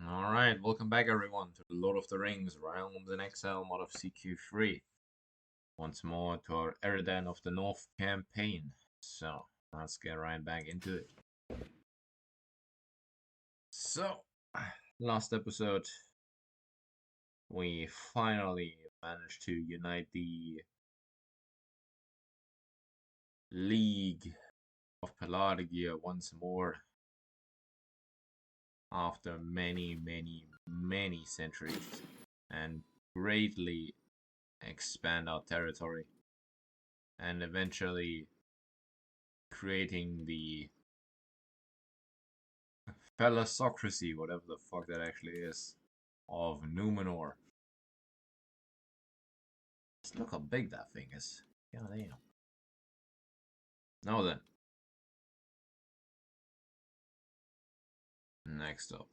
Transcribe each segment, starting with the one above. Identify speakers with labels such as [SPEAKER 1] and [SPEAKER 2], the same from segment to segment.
[SPEAKER 1] Alright, welcome back everyone to the Lord of the Rings Realms in Exile mod of CQ3. Once more to our Eradan of the North campaign. So, let's get right back into it. So, last episode, we finally managed to unite the League of Pelagia once more. After many centuries, and greatly expand our territory, and eventually creating the Thalassocracy, whatever the fuck that actually is, of Numenor. Just look how big that thing is. God damn. Now then. Next up.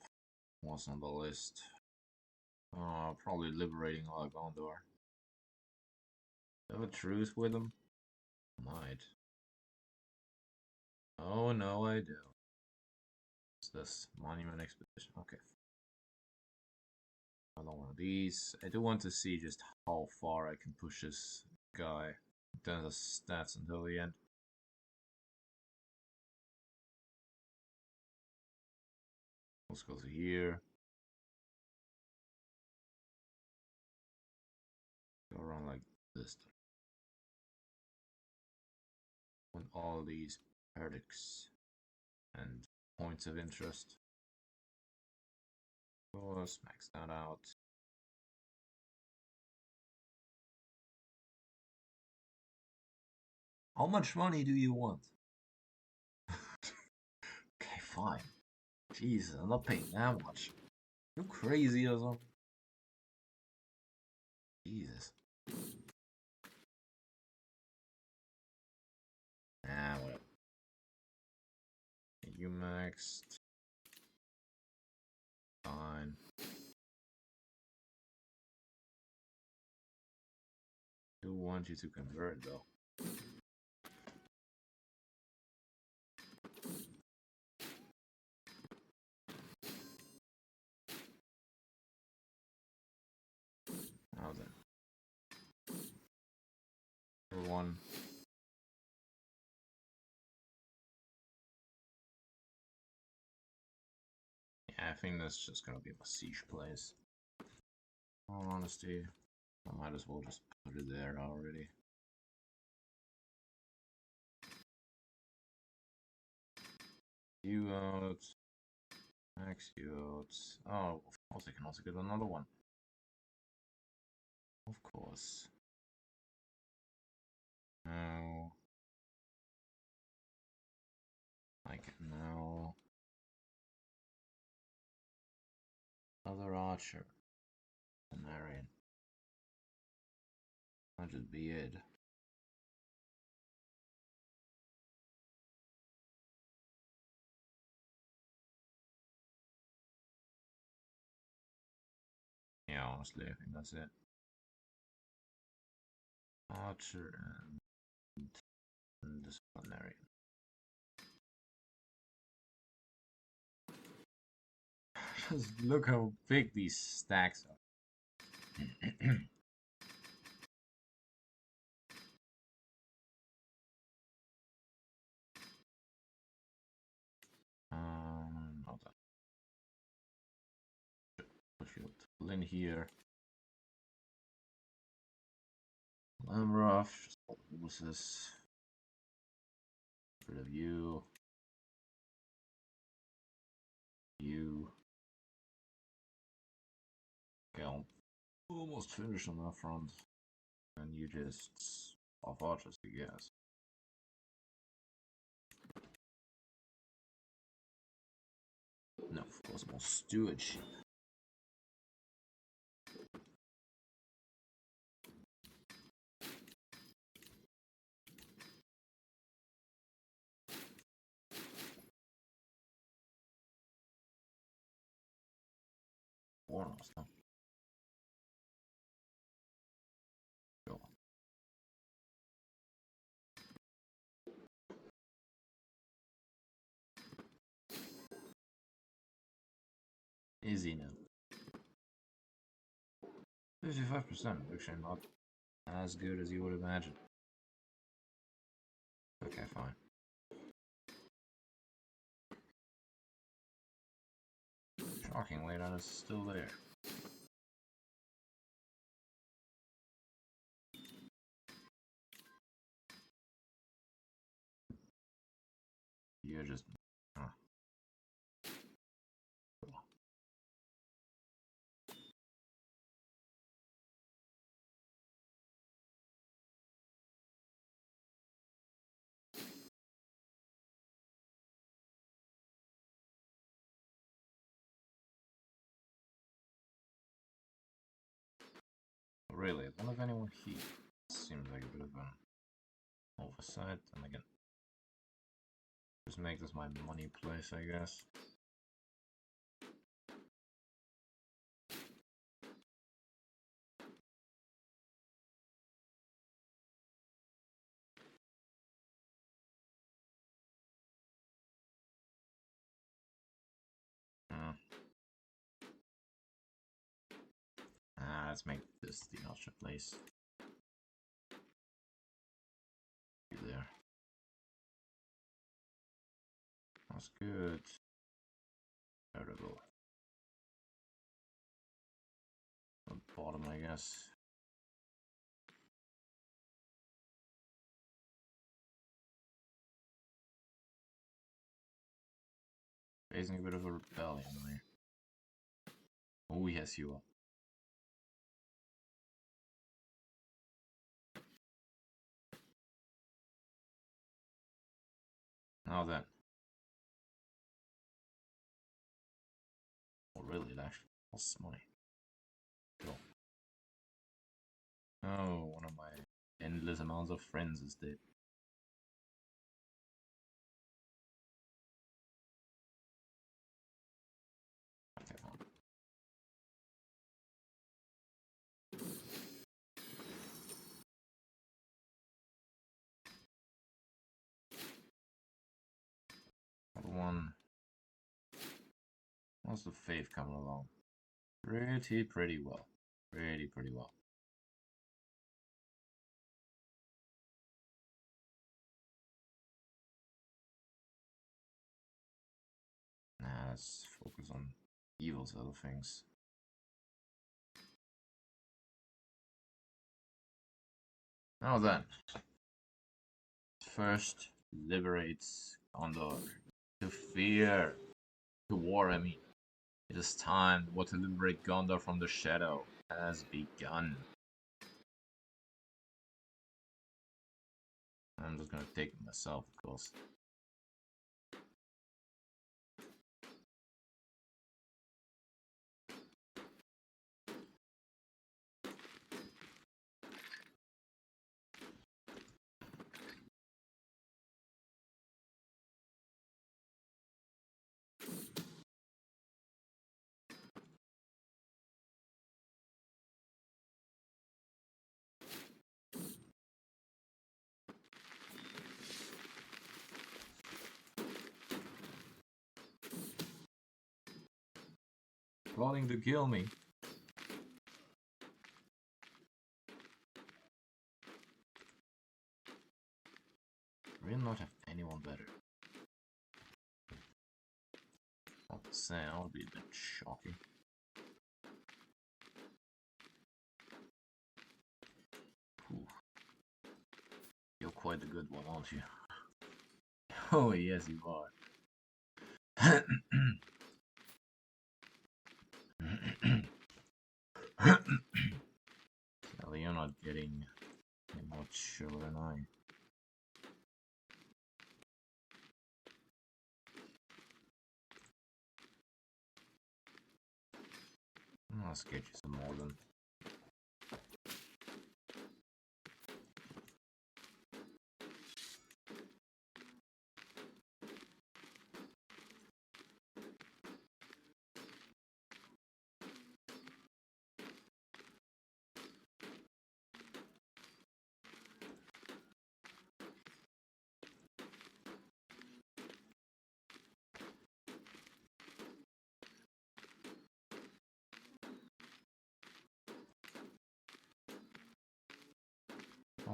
[SPEAKER 1] What's on the list? Probably liberating Gondor. Have a truce with them? Might. Oh no, I do. What's this? Monument Expedition. Okay. Another one of these. I do want to see just how far I can push this guy in terms of stats until the end. Let's go to here. Go around like this. On all these verdicts and points of interest. So let's max that out. How much money do you want? Okay, fine. Jesus, I'm not paying that much. You crazy or something? Jesus. Ah, whatever. You maxed. Fine. Do want you to convert though. Now then. For one. Yeah, I think that's just gonna be my siege place. All honesty, I might as well just put it there already. You out. Max you out. Oh, of course I can also get another one. Of course. Now. I can now. Other archer. Marion. That should be it. Yeah, honestly, I think that's it. Archer and disciplinary. Just look how big these stacks are. Not that. Push you in here. Lamroff, just all the horses. Rid of you. You. Okay, I'll almost finish on that front. And you just off archers, I guess. No, of course, more stewardship. Warnos, no? Go on. Easy now. 55%, actually not as good as you would imagine. Okay, fine. Shockingly, that is still there. You're just... Huh. Really, I don't have anyone here. Seems like a bit of an oversight, and again, just make this my money place, I guess. Let's make this the ultra place. There. That's good. Terrible. On the bottom, I guess. Facing a bit of a rebellion there. Oh, yes, you are. Now then. Oh, really? It actually costs money. Cool. Oh, one of my endless amounts of friends is dead. Okay, fine. One. How's the faith coming along? Pretty well. Pretty well. Nah, let's focus on evil side of things. Now then. First, liberates Gondor. To fear. To war, I mean. It is time. War to liberate Gondor from the shadow has begun. I'm just gonna take it myself, of course. Plotting to kill me. Will not have anyone better. Not to say, that would be a bit shocking. Ooh. You're quite a good one, aren't you? Oh, yes, you are. Well, you're not getting much show than I. Let's get you some more than.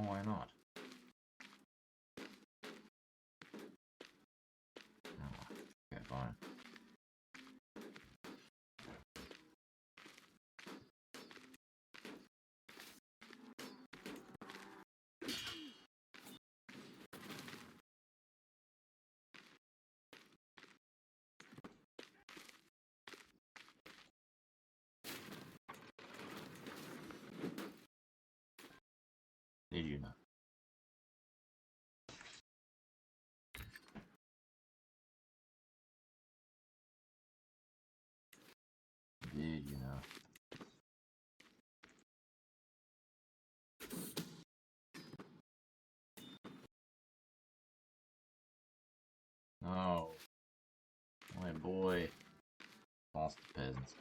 [SPEAKER 1] Oh, why not? Oh, okay, fine. Did you know? Did you know? Oh, my boy. Lost the peasants.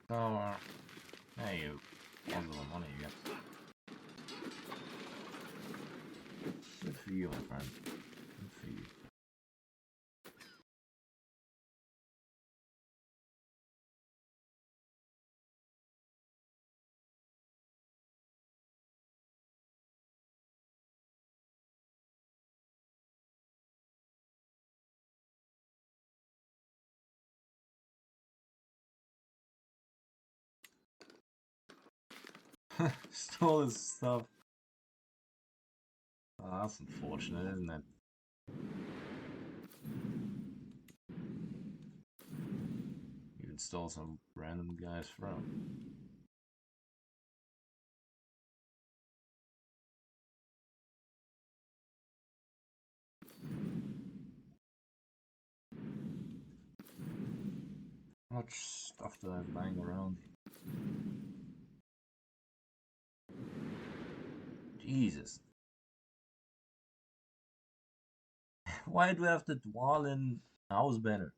[SPEAKER 1] Tower. Hey, you. Lots of money you got. Good for you, my friend. Good for you. Stole his stuff. Oh, that's unfortunate, isn't it? Even stole some random guy's throne. How much stuff do I have lying around? Jesus. Why do I have to dwell in house banner?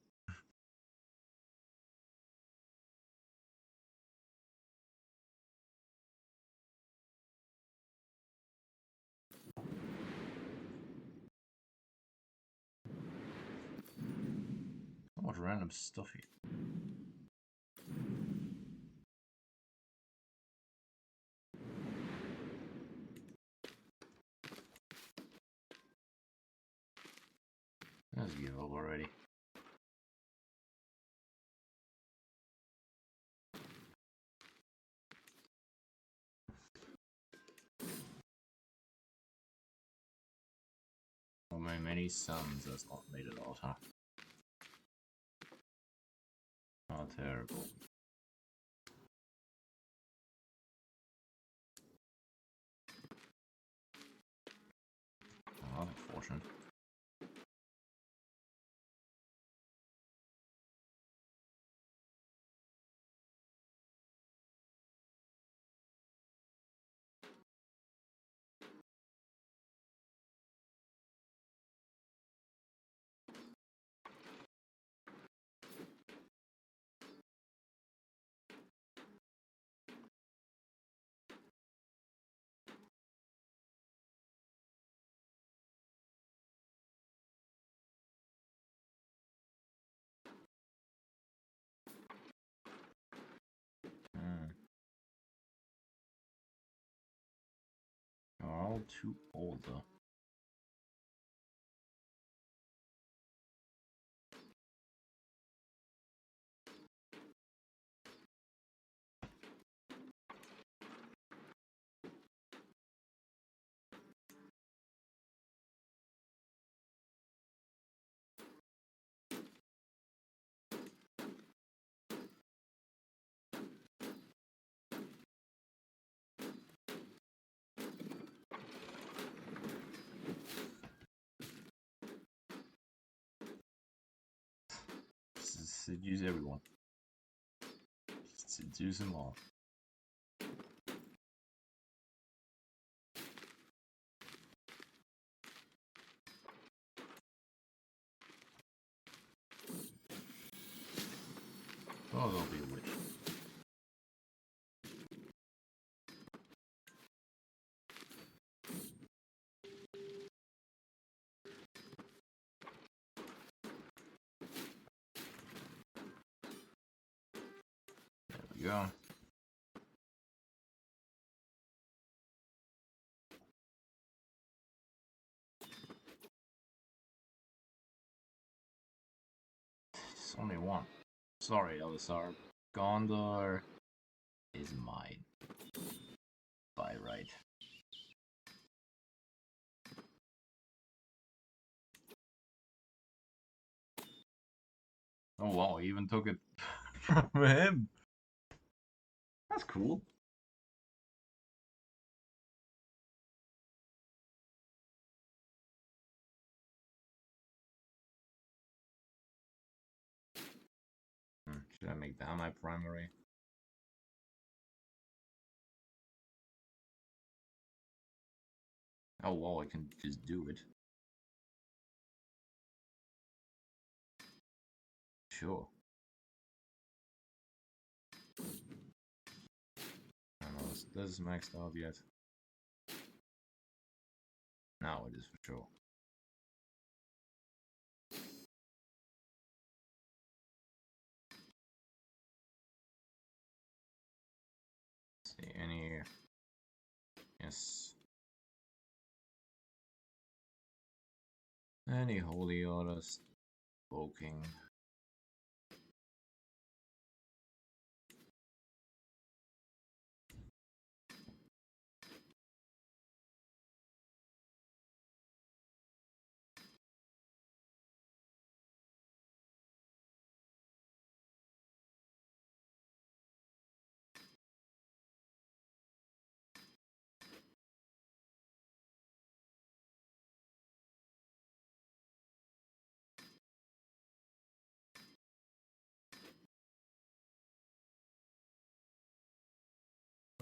[SPEAKER 1] So much random stuff here. Let's give up already. So many sons, that's not made it all, huh? Not terrible. Oh, unfortunate. You're all too old, though. Seduce everyone. Seduce them all. Oh, there'll be a witch. There we go. It's only one. Sorry, Elisar. Gondor is mine. By right. Oh wow, he even took it from him. That's cool. Should I make that my primary? Oh well, I can just do it. Sure. I don't know, this is maxed out yet. Now it is for sure. Let's see, any... Yes. Any holy orders spoken.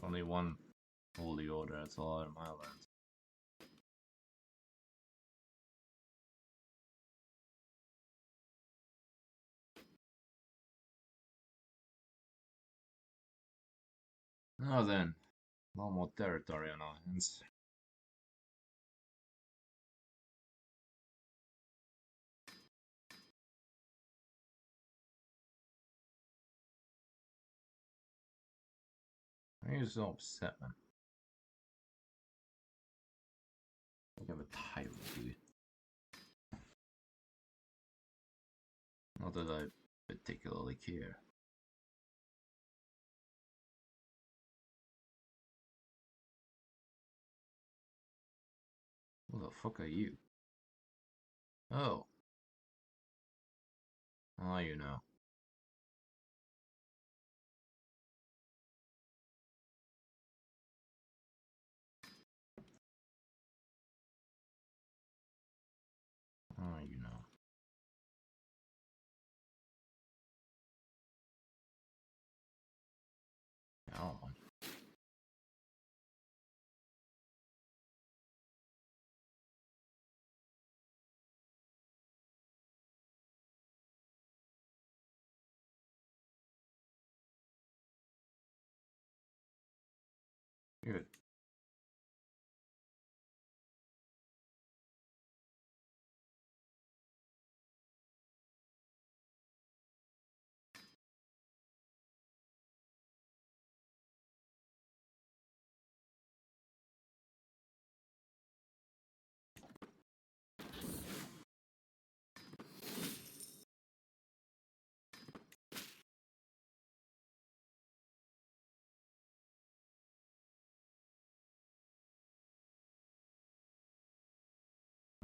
[SPEAKER 1] Only one holy order, that's a lot of my lands. Now then, no more territory on our hands. Why are you so upset, man? You have a title, do you? Not that I particularly care. Who the fuck are you? Oh. Oh, you know. Oh, you know. I don't want. Good.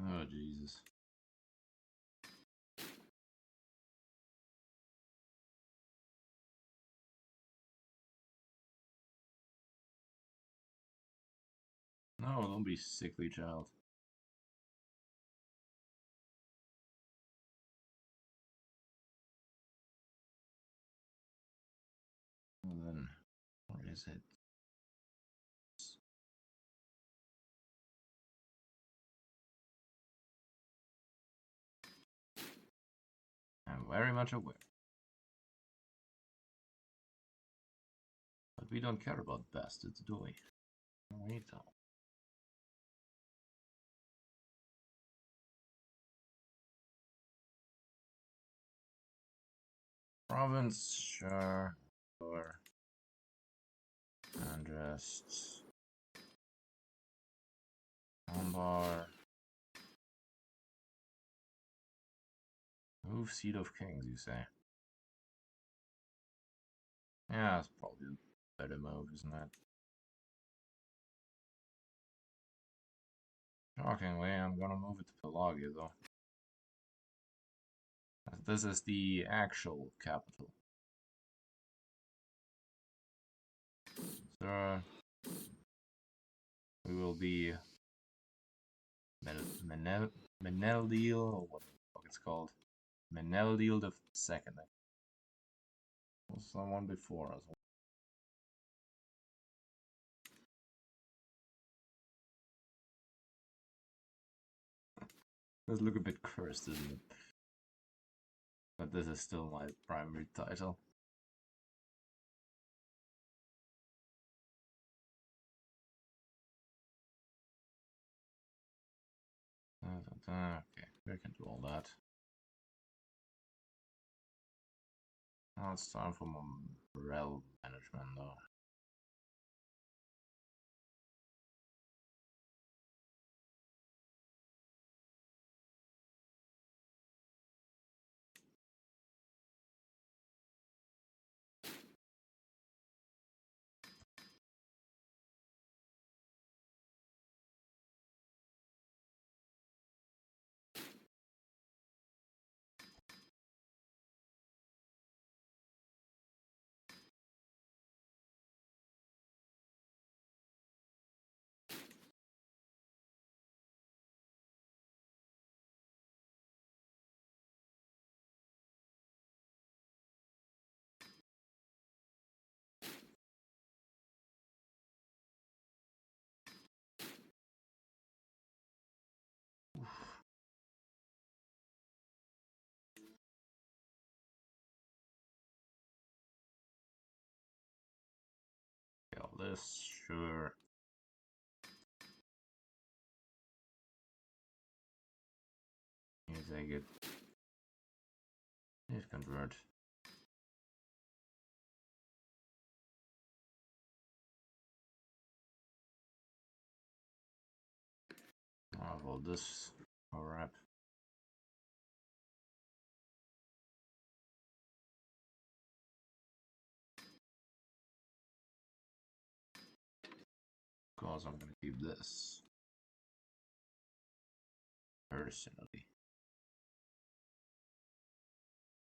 [SPEAKER 1] Oh, Jesus. No, don't be sickly, child. Well then, what is it? I'm very much aware. we don't care about bastards, do we? We don't. Province, sure. Or and just Umbar. Move Seat of Kings, you say? Yeah, it's probably a better move, isn't it? Shockingly, I'm gonna move it to Pelagia, though. This is the actual capital. So, we will be Meneldeal, or what the fuck it's called. Meneldeal the second. Was someone before us. Does look a bit cursed, doesn't it? But this is still my primary title. Okay, we can do all that. Now it's time for morale management, though. Kill this, sure. You take it. Please convert. Oh, well, this. Alright. Of course, I'm gonna keep this. Personally.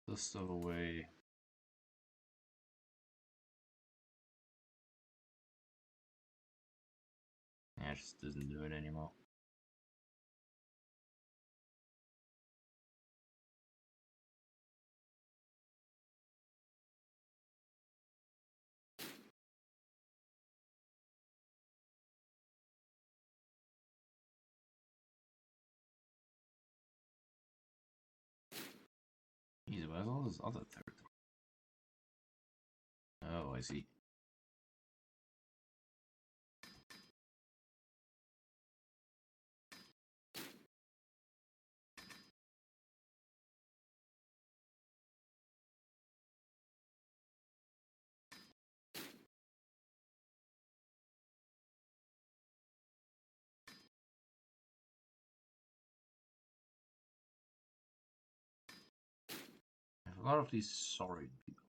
[SPEAKER 1] This stuff away. Yeah, it just doesn't do it anymore. Easy, where's all this other territory? Oh, I see. I have a lot of these sorry people.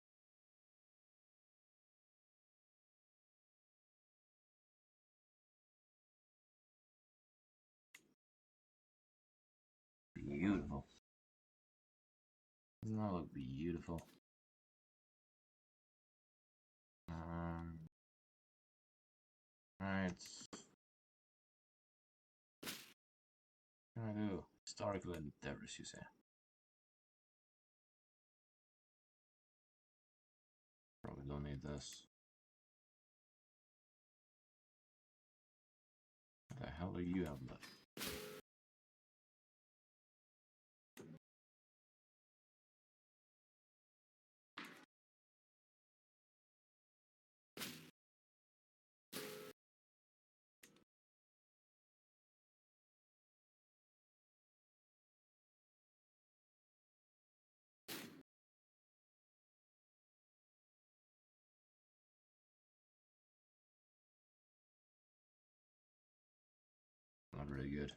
[SPEAKER 1] Beautiful. Doesn't that look beautiful? Right. What can I do? Historical endeavors, you say? Probably don't need this. What the hell do you have left? really good.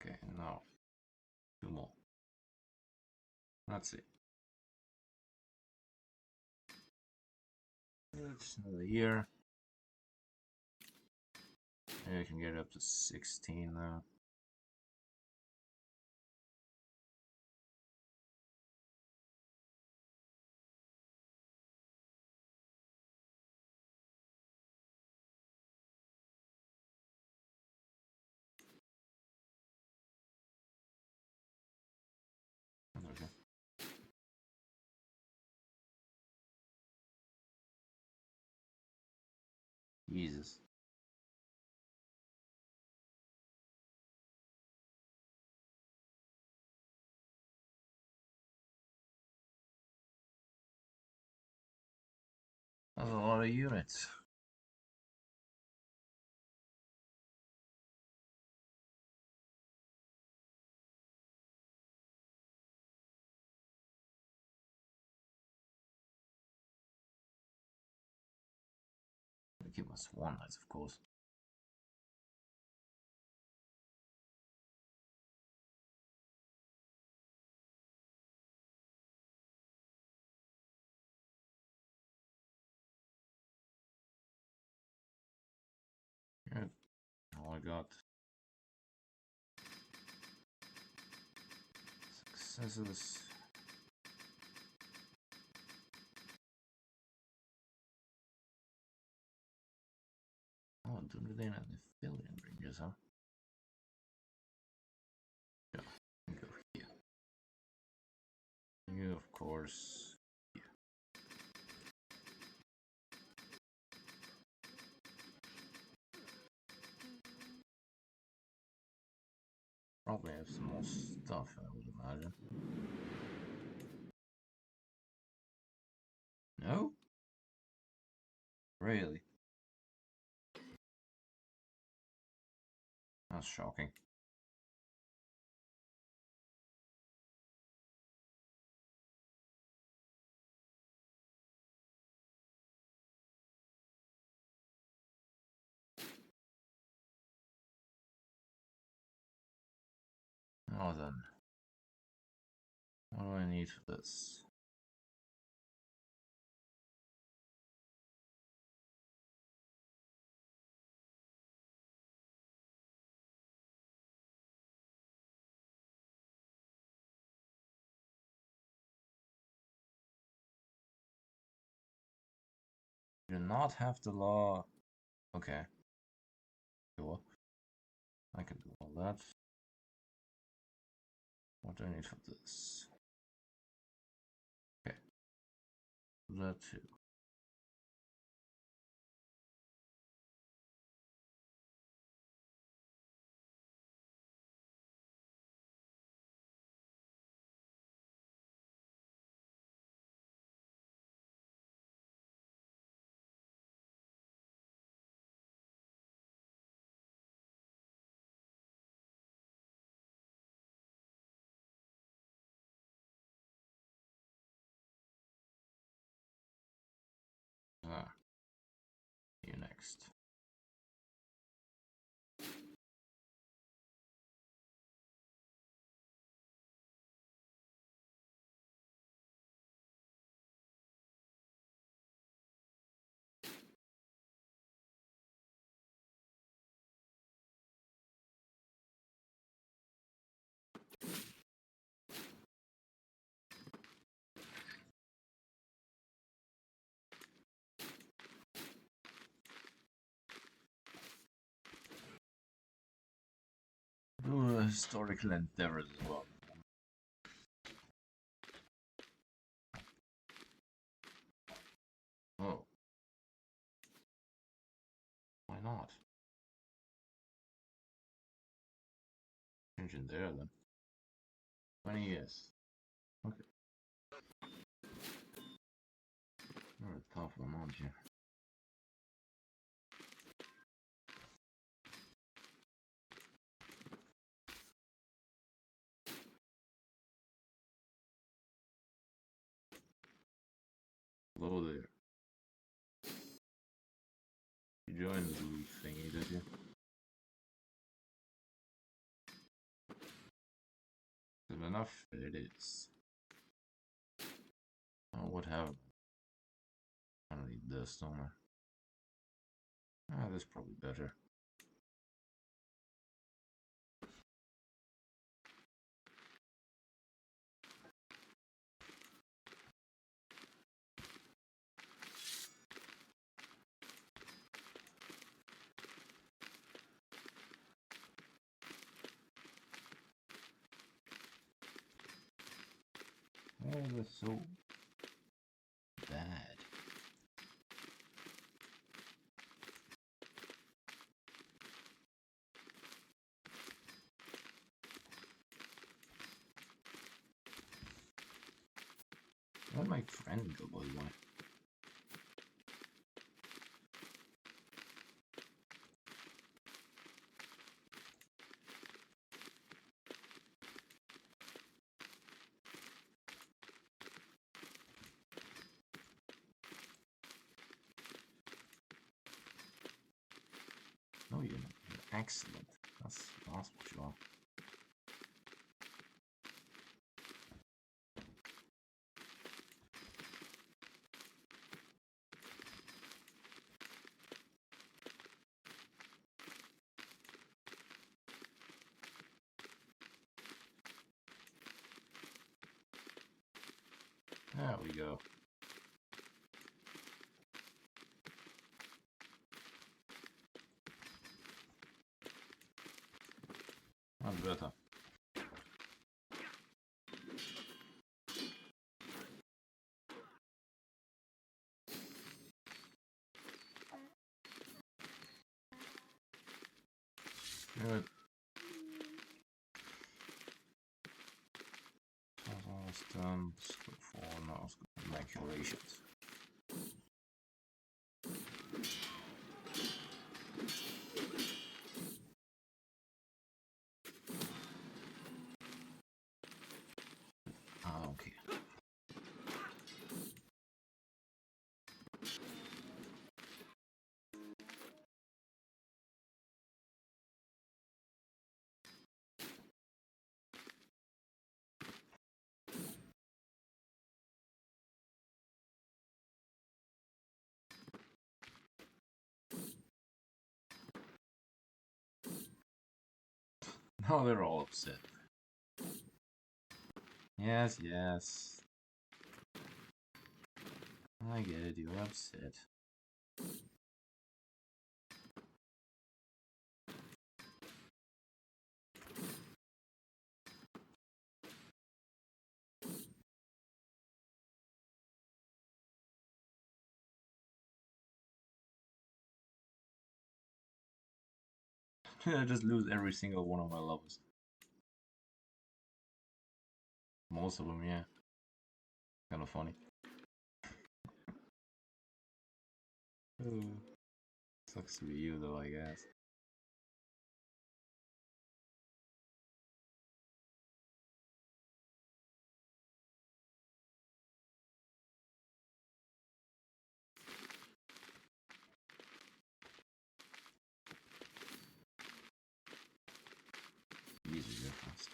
[SPEAKER 1] Okay, now 2 more. Let's see. It's another here. Maybe I can get it up to 16 now. Okay. Jesus. That's a lot of units. I keep my swan knights, of course. Good. All I got. Successes. Oh, don't they have the Philian Rangers, huh? Yeah, go here. You, of course. Yeah. Probably have some more stuff, I would imagine. No? Really? That's shocking. Oh then. What do I need for this? Do not have the law. Okay. Sure. I can do all that. What do I need for this? Okay. That too. Ah. You next. Do historical endeavors as well. Oh. Why not? Change in there then. 20 years. Okay. You're a tough one, aren't you? Hello there. You joined the league thingy, did you? enough? It is. Oh, what have I don't need this, don't I? Ah, this is probably better. Oh, that's so bad. Let my friend go, by the way. No, you're not. You're excellent. That's what you are. There we go. That's better. Good. Almost done. Let's go for now. Let's go for maculations. I don't care. Now they're all upset. Yes, yes. I get it, you're upset. I just lose every single one of my lovers. Most of them, yeah. Kind of funny. Sucks to be you, though, I guess. Jesus, you're fast.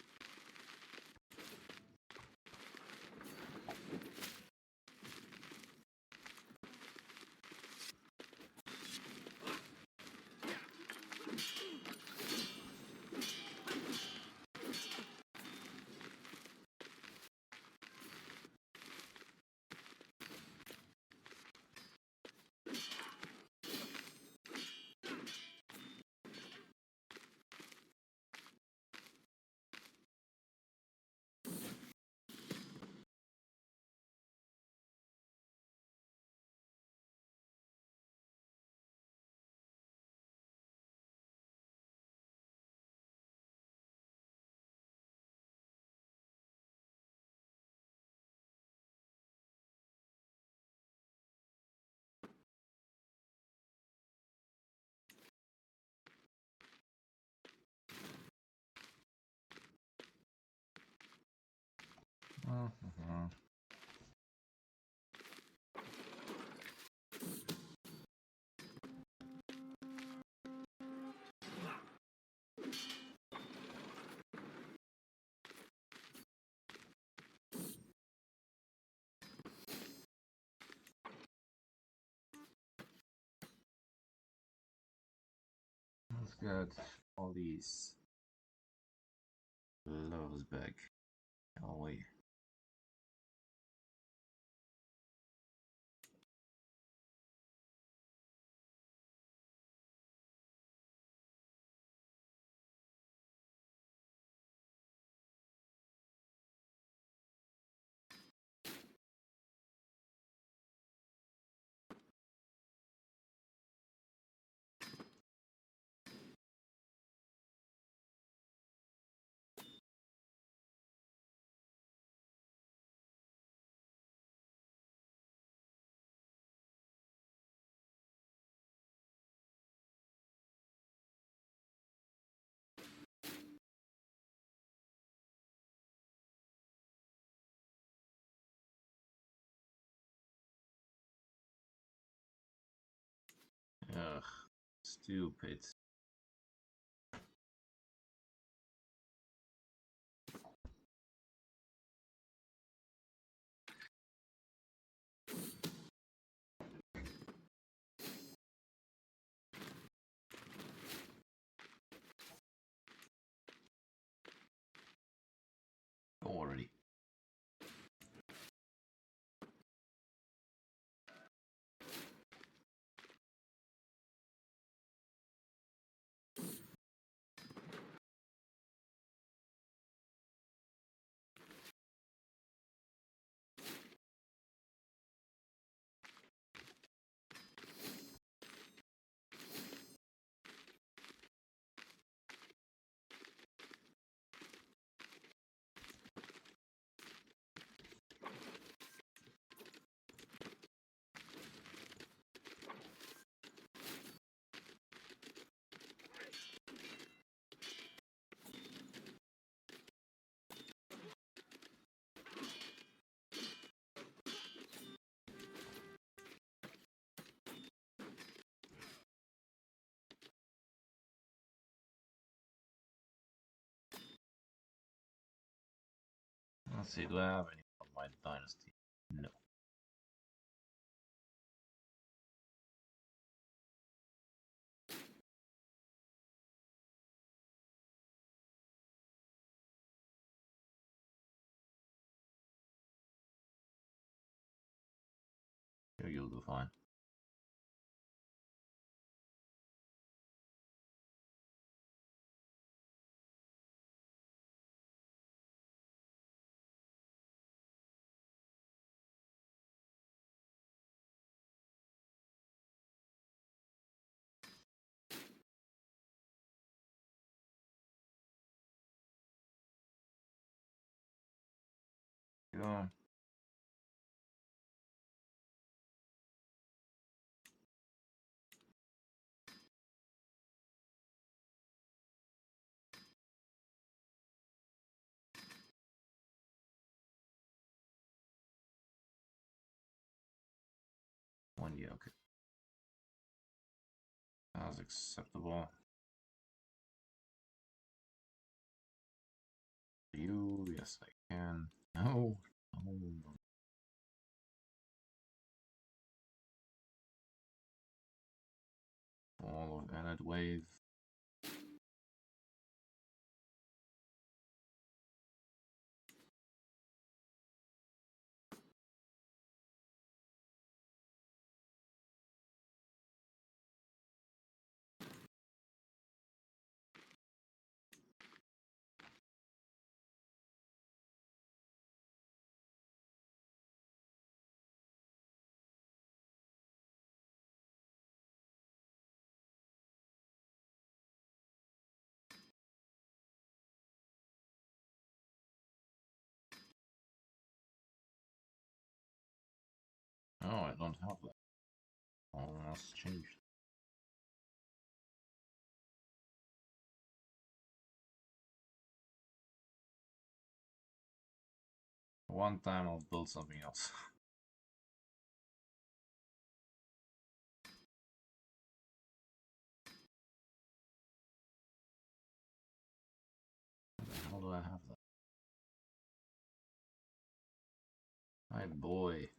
[SPEAKER 1] Mm-hmm. Let's get all these gloves back. Oh wait. Ugh, stupid. Already. Let's see, do I have any on my dynasty? No. You'll do fine. Go. One year, okay. That's acceptable. You, yes, I can. No, no. All of Enid Wave. Oh, I don't have that. Almost changed. One time I'll build something else. How do I have that? My boy.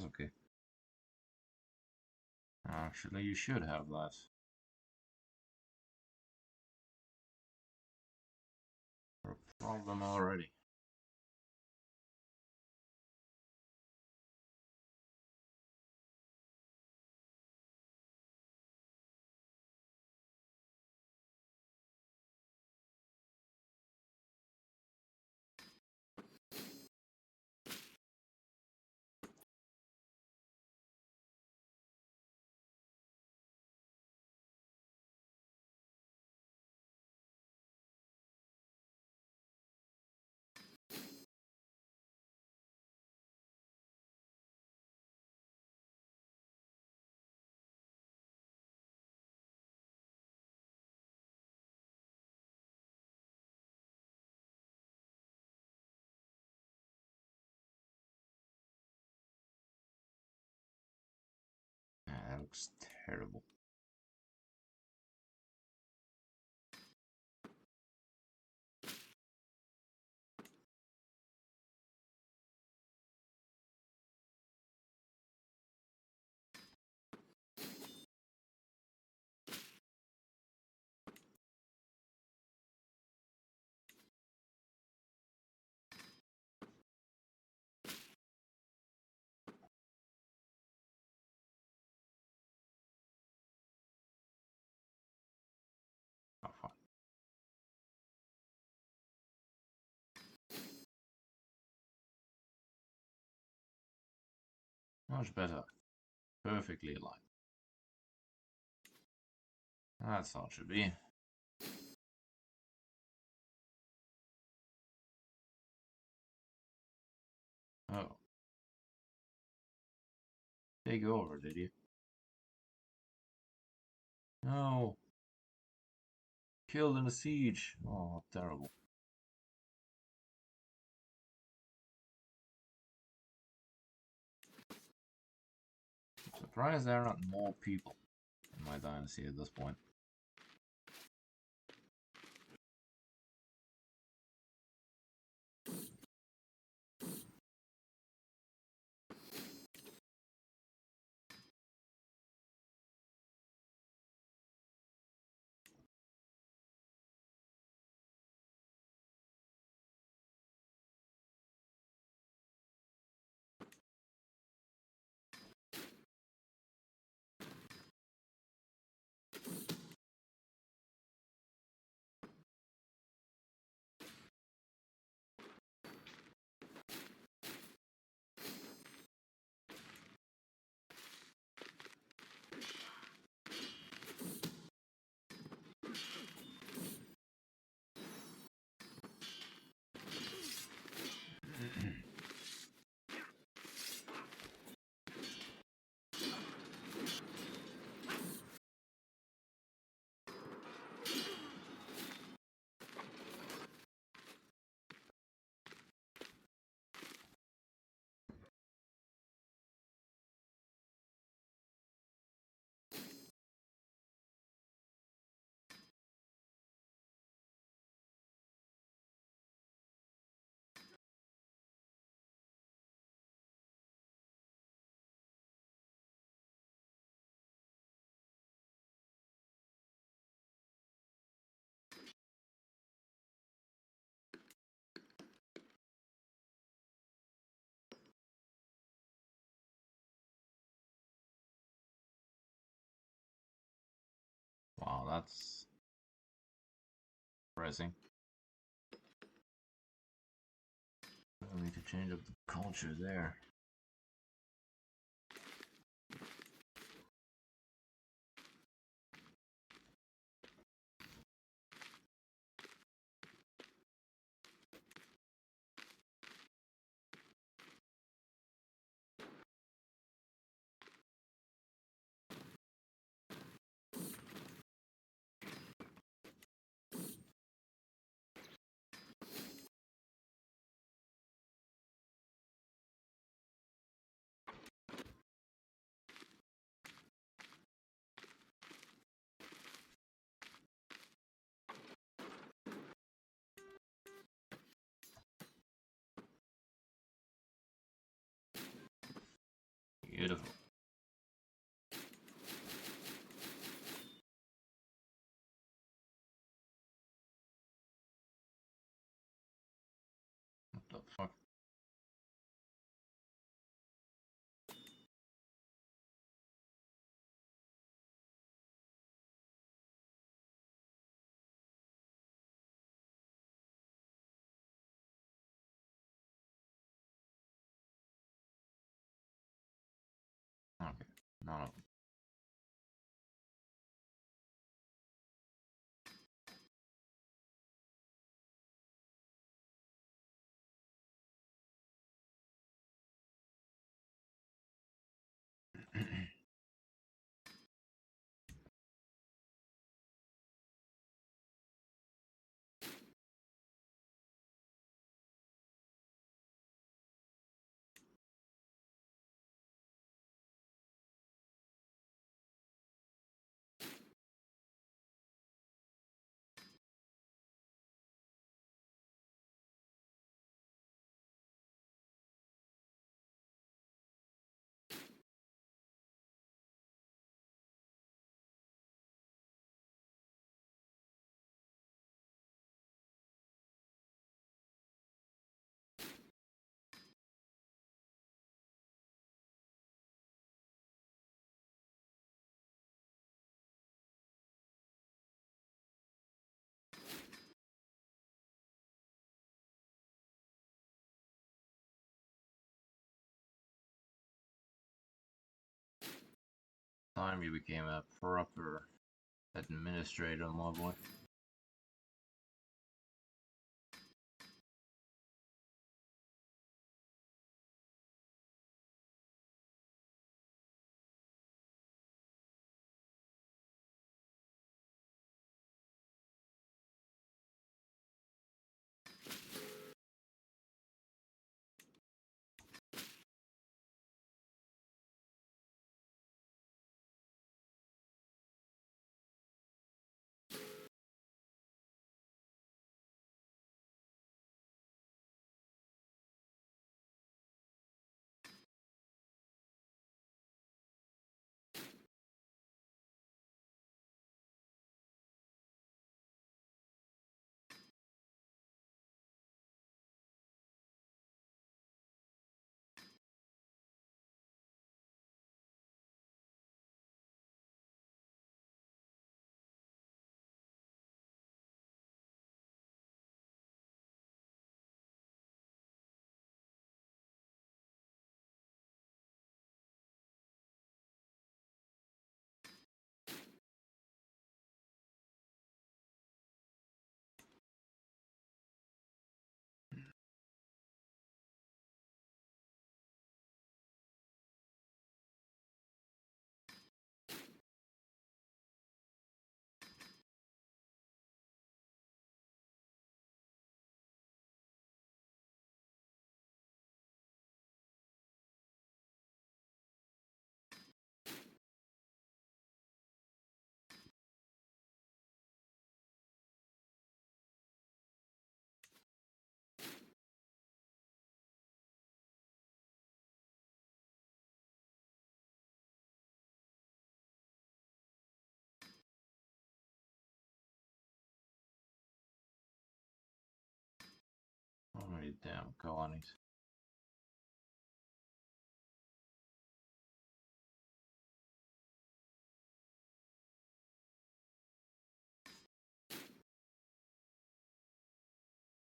[SPEAKER 1] that's okay. Actually, you should have that. A problem already. That looks terrible. Oh, fine. Much better. Perfectly aligned. That's how it should be. Oh. Take over, did you? No. Killed in a siege. Oh, terrible. I'm surprised there are not more people in my dynasty at this point. Wow, that's pressing. We need to change up the culture there. Beautiful. What the fuck? Okay, no. Time you became a proper administrator, my boy. How many damn colonies?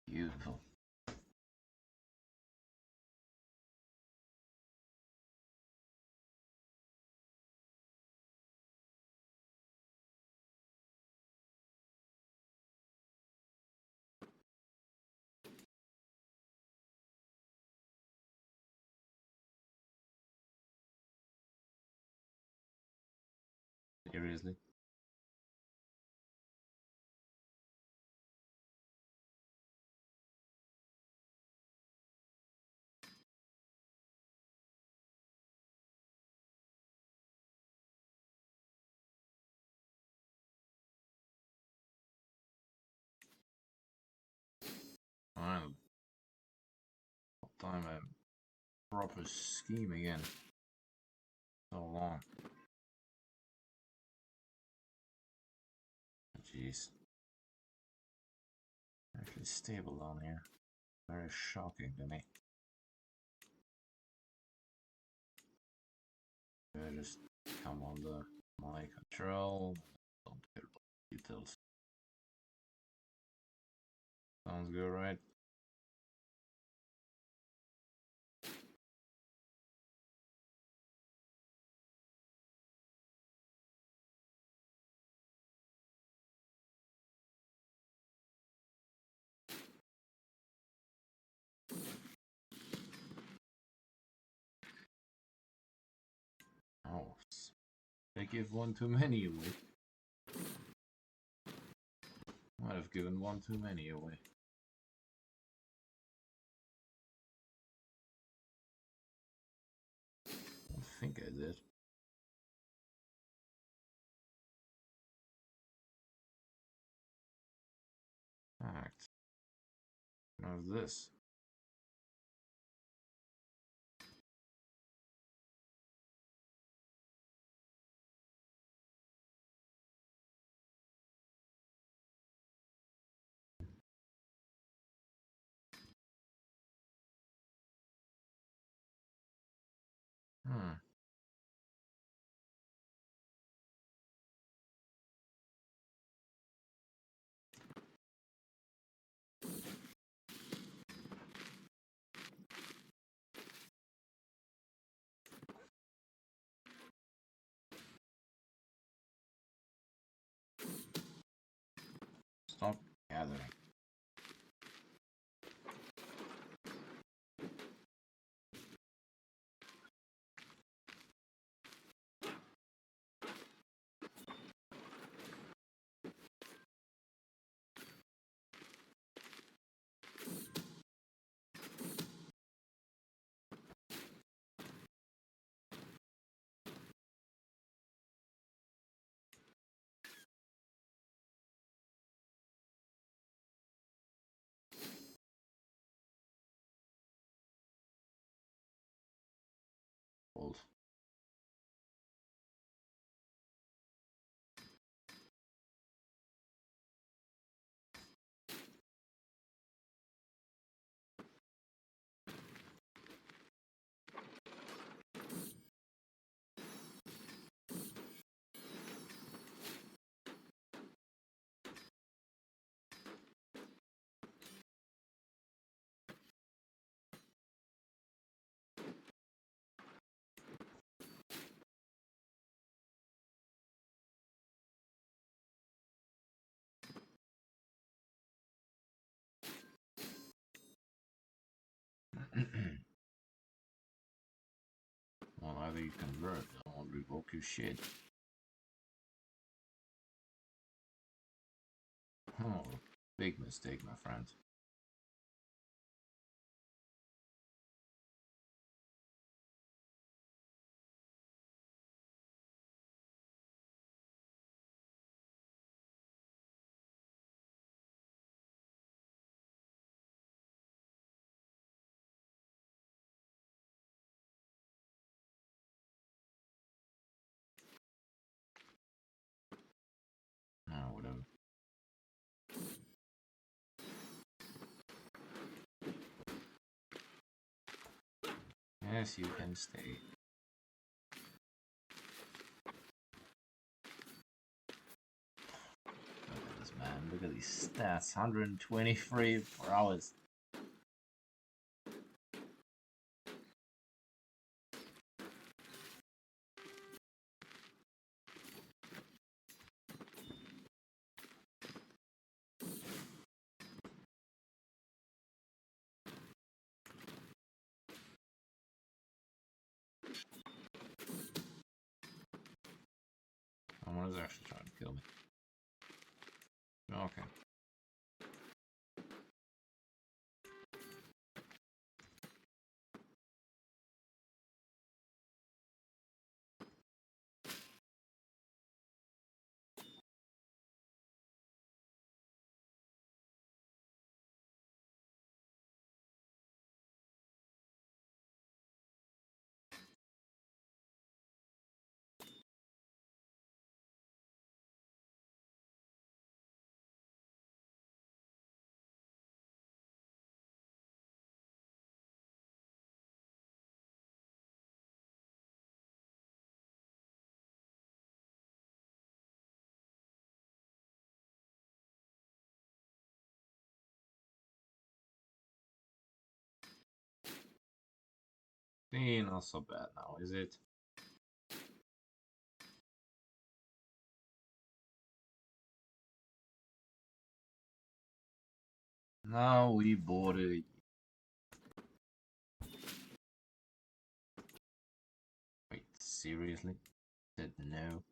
[SPEAKER 1] Beautiful. Seriously? Well, time a proper scheme again. So long. Jeez. Actually stable down here. Very shocking to me. I just come on the my control. Don't care about details. Sounds good, right? Oh, they give one too many away. Might have given one too many away. I think I did. Fact. How's this? Hmm. Stop gathering. Old. Well, either you convert or revoke your shit. Oh, big mistake, my friend. Ah, whatever. Yes, you can stay. Look at this, man. Look at these stats. 123 per hours. Someone is actually trying to kill me. Okay. Not so bad now, is it? Now we bought it. Wait, seriously? Said no.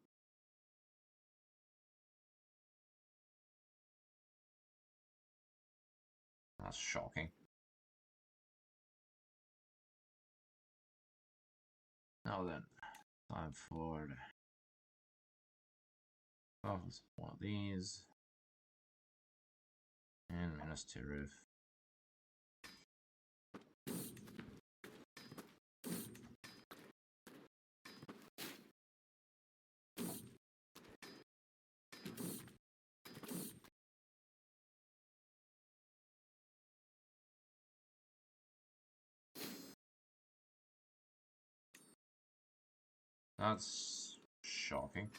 [SPEAKER 1] That's shocking. Now then, time for one of these. And minus tariff. That's shocking.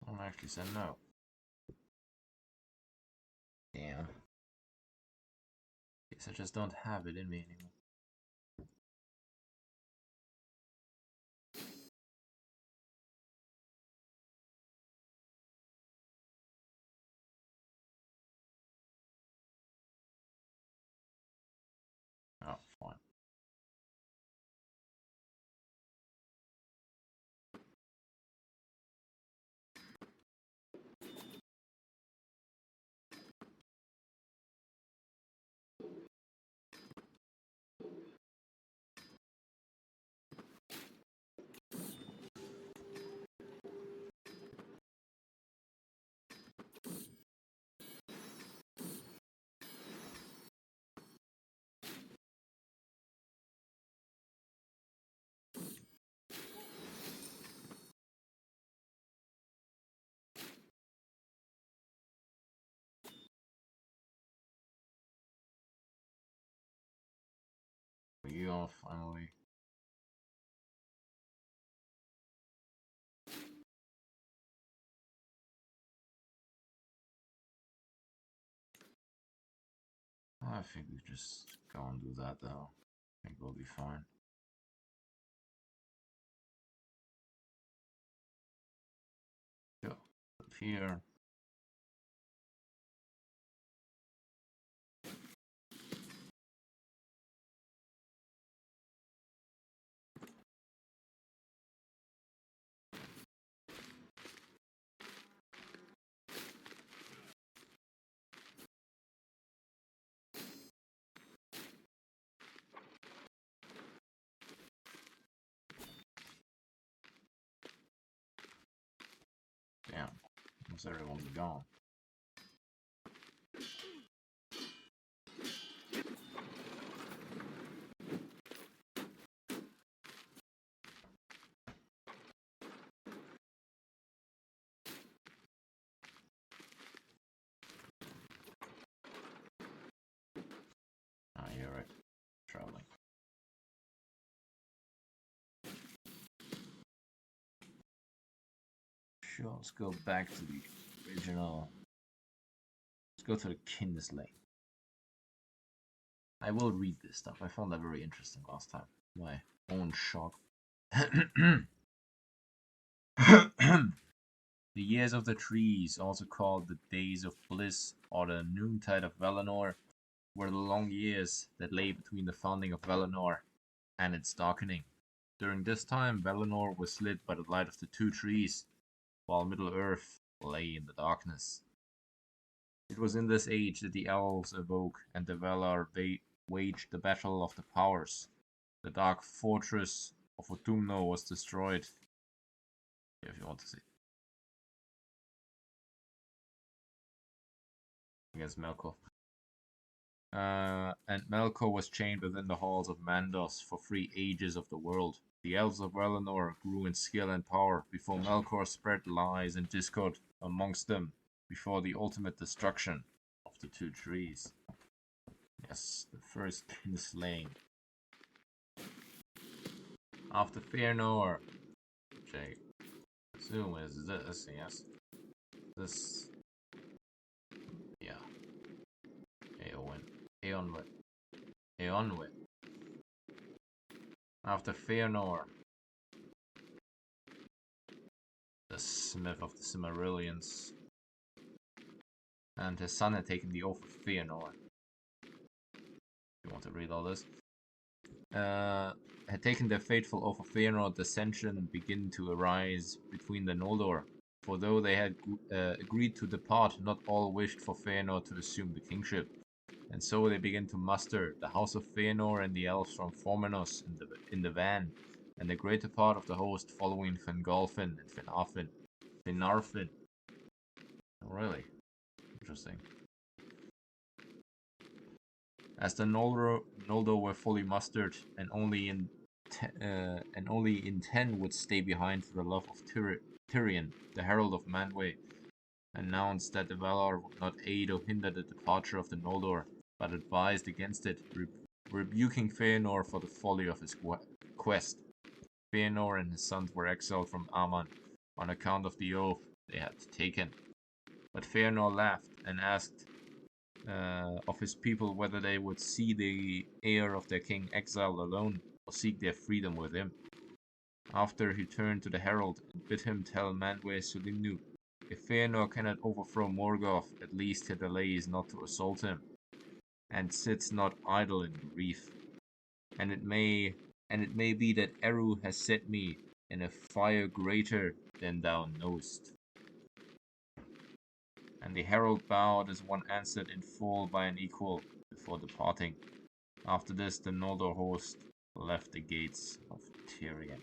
[SPEAKER 1] Someone actually said no. Damn. Guess I just don't have it in me anymore. Oh, fine. You all finally. I think we just go and do that though. I think we'll be fine. Go up here. Damn. Almost everyone's gone. Ah, you're right. Traveling. Sure, let's go back to the original. Let's go to the Kinsley. I will read this stuff. I found that very interesting last time. My own shock. The years of the trees, also called the days of bliss or the noontide of Valinor, were the long years that lay between the founding of Valinor and its darkening. During this time, Valinor was lit by the light of the two trees, while Middle-earth lay in the darkness. It was in this age that the elves awoke and the Valar waged the battle of the powers. The dark fortress of Utumno was destroyed. If you want to see. Against Melkor. And Melkor was chained within the halls of Mandos for 3 ages of the world. The elves of Valinor grew in skill and power before Melkor spread lies and discord amongst them before the ultimate destruction of the two trees. Yes, the first kinslaying. After Fëanor, which I assume is this, yes. This, yeah. Eowyn. Eonwe. Eonwe. After Fëanor, the smith of the Silmarillions, and his son had taken the oath of Fëanor. You want to read all this? Had taken the fateful oath of Fëanor, dissension began to arise between the Noldor. For though they had agreed to depart, not all wished for Fëanor to assume the kingship. And so they began to muster the house of Fëanor and the elves from Formenos in the van, and the greater part of the host following Fingolfin and Finarfin. Oh, really? Interesting. As the Noldor were fully mustered, and only in 10 would stay behind for the love of Tyrion, the herald of Manwë, announced that the Valar would not aid or hinder the departure of the Noldor, but advised against it, rebuking Fëanor for the folly of his quest. Fëanor and his sons were exiled from Aman on account of the oath they had taken. But Fëanor laughed and asked of his people whether they would see the heir of their king exiled alone or seek their freedom with him. After he turned to the herald and bid him tell Manwë Sulinnu, if Fëanor cannot overthrow Morgoth, at least he delays not to assault him, and sits not idle in grief. And it may be that Eru has set me in a fire greater than thou knowest. And the herald bowed as one answered in full by an equal before departing. After this, the Noldor host left the gates of Tyrion.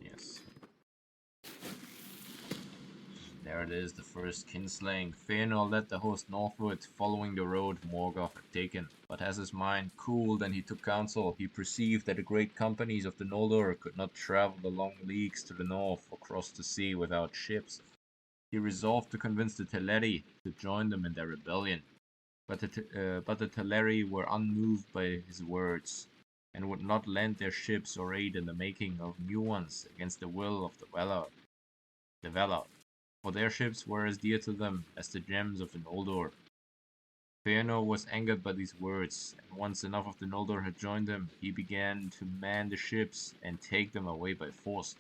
[SPEAKER 1] Yes. There it is, the first kinslaying. Fëanor led the host northward, following the road Morgoth had taken. But as his mind cooled and he took counsel, he perceived that the great companies of the Noldor could not travel the long leagues to the north or cross the sea without ships. He resolved to convince the Teleri to join them in their rebellion. But the Teleri were unmoved by his words, and would not lend their ships or aid in the making of new ones against the will of the Valar. For their ships were as dear to them as the gems of the Noldor. Fëanor was angered by these words, and once enough of the Noldor had joined them, he began to man the ships and take them away by force.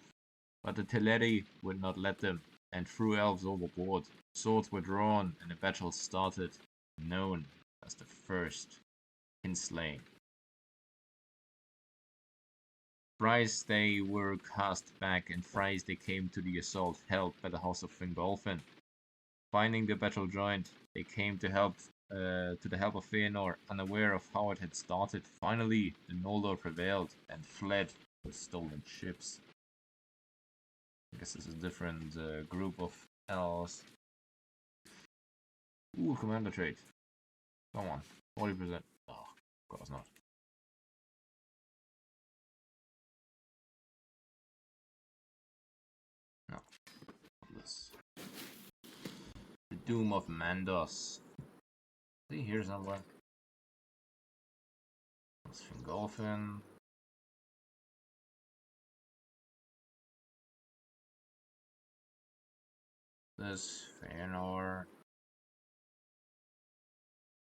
[SPEAKER 1] But the Teleri would not let them, and threw elves overboard. Swords were drawn, and a battle started, known as the First Kinslaying. Thrice they were cast back, and thrice they came to the assault held by the house of Fingolfin. Finding the battle joined, they came to the help of Fëanor, unaware of how it had started. Finally, the Noldor prevailed and fled with stolen ships. I guess this is a different group of elves. Ooh, commander trait. Come on, 40%. Oh, of course not. No. This. The Doom of Mandos. See here somewhere. That's Fingolfin. This Fëanor.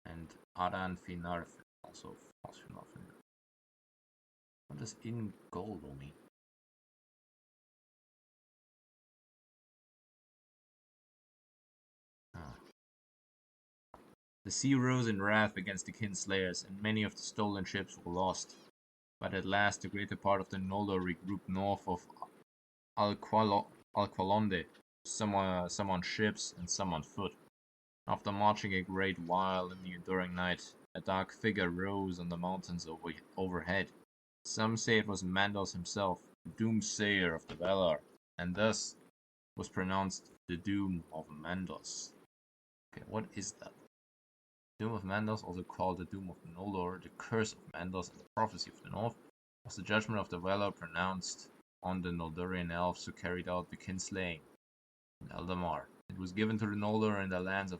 [SPEAKER 1] And Eradan Finarfin. Also false Finarfin. What does in gold mean? The sea rose in wrath against the kinslayers, and many of the stolen ships were lost. But at last the greater part of the Noldor regrouped north of Alqualonde, some on ships and some on foot. After marching a great while in the enduring night, a dark figure rose on the mountains overhead. Some say it was Mandos himself, the doomsayer of the Valar, and thus was pronounced the Doom of Mandos. Okay, what is that? Doom of Mandos, also called the Doom of Noldor, the Curse of Mandos, and the Prophecy of the North, was the judgment of the Valar pronounced on the Noldorian elves who carried out the kinslaying in Eldamar. It was given to the Noldor in the lands of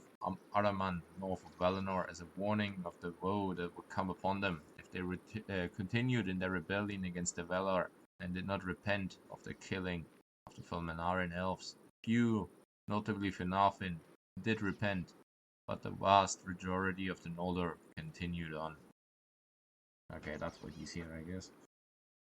[SPEAKER 1] Araman, north of Valinor, as a warning of the woe that would come upon them if they continued in their rebellion against the Valar and did not repent of the killing of the Felmenarian elves. Few, notably Finarfin, did repent, but the vast majority of the Noldor continued on. Okay, that's what he's here, I guess.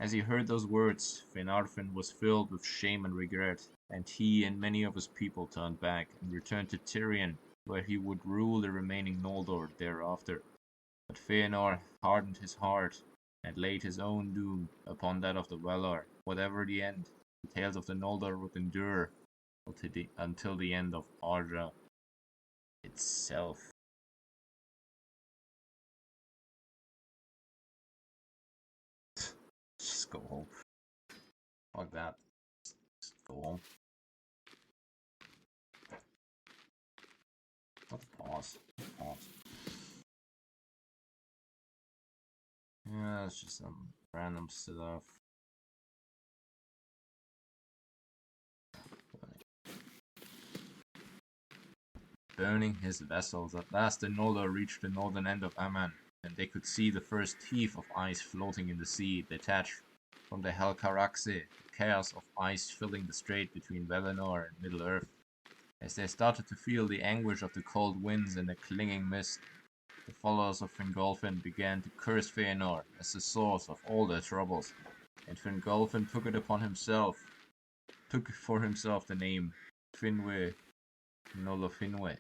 [SPEAKER 1] As he heard those words, Finarfin was filled with shame and regret, and he and many of his people turned back and returned to Tirion, where he would rule the remaining Noldor thereafter. But Fëanor hardened his heart and laid his own doom upon that of the Valar. Whatever the end, the tales of the Noldor would endure until the end of Ardra itself. Just go home. Fuck that. Just go home. Let's pause. Yeah, it's just some random stuff. Burning his vessels, at last the Noldor reached the northern end of Aman, and they could see the first heave of ice floating in the sea, detached from the Helcaraxe, the chaos of ice filling the strait between Valinor and Middle-earth. As they started to feel the anguish of the cold winds and the clinging mist, the followers of Fingolfin began to curse Fëanor as the source of all their troubles, and Fingolfin took for himself the name Finwë Nolofinwë,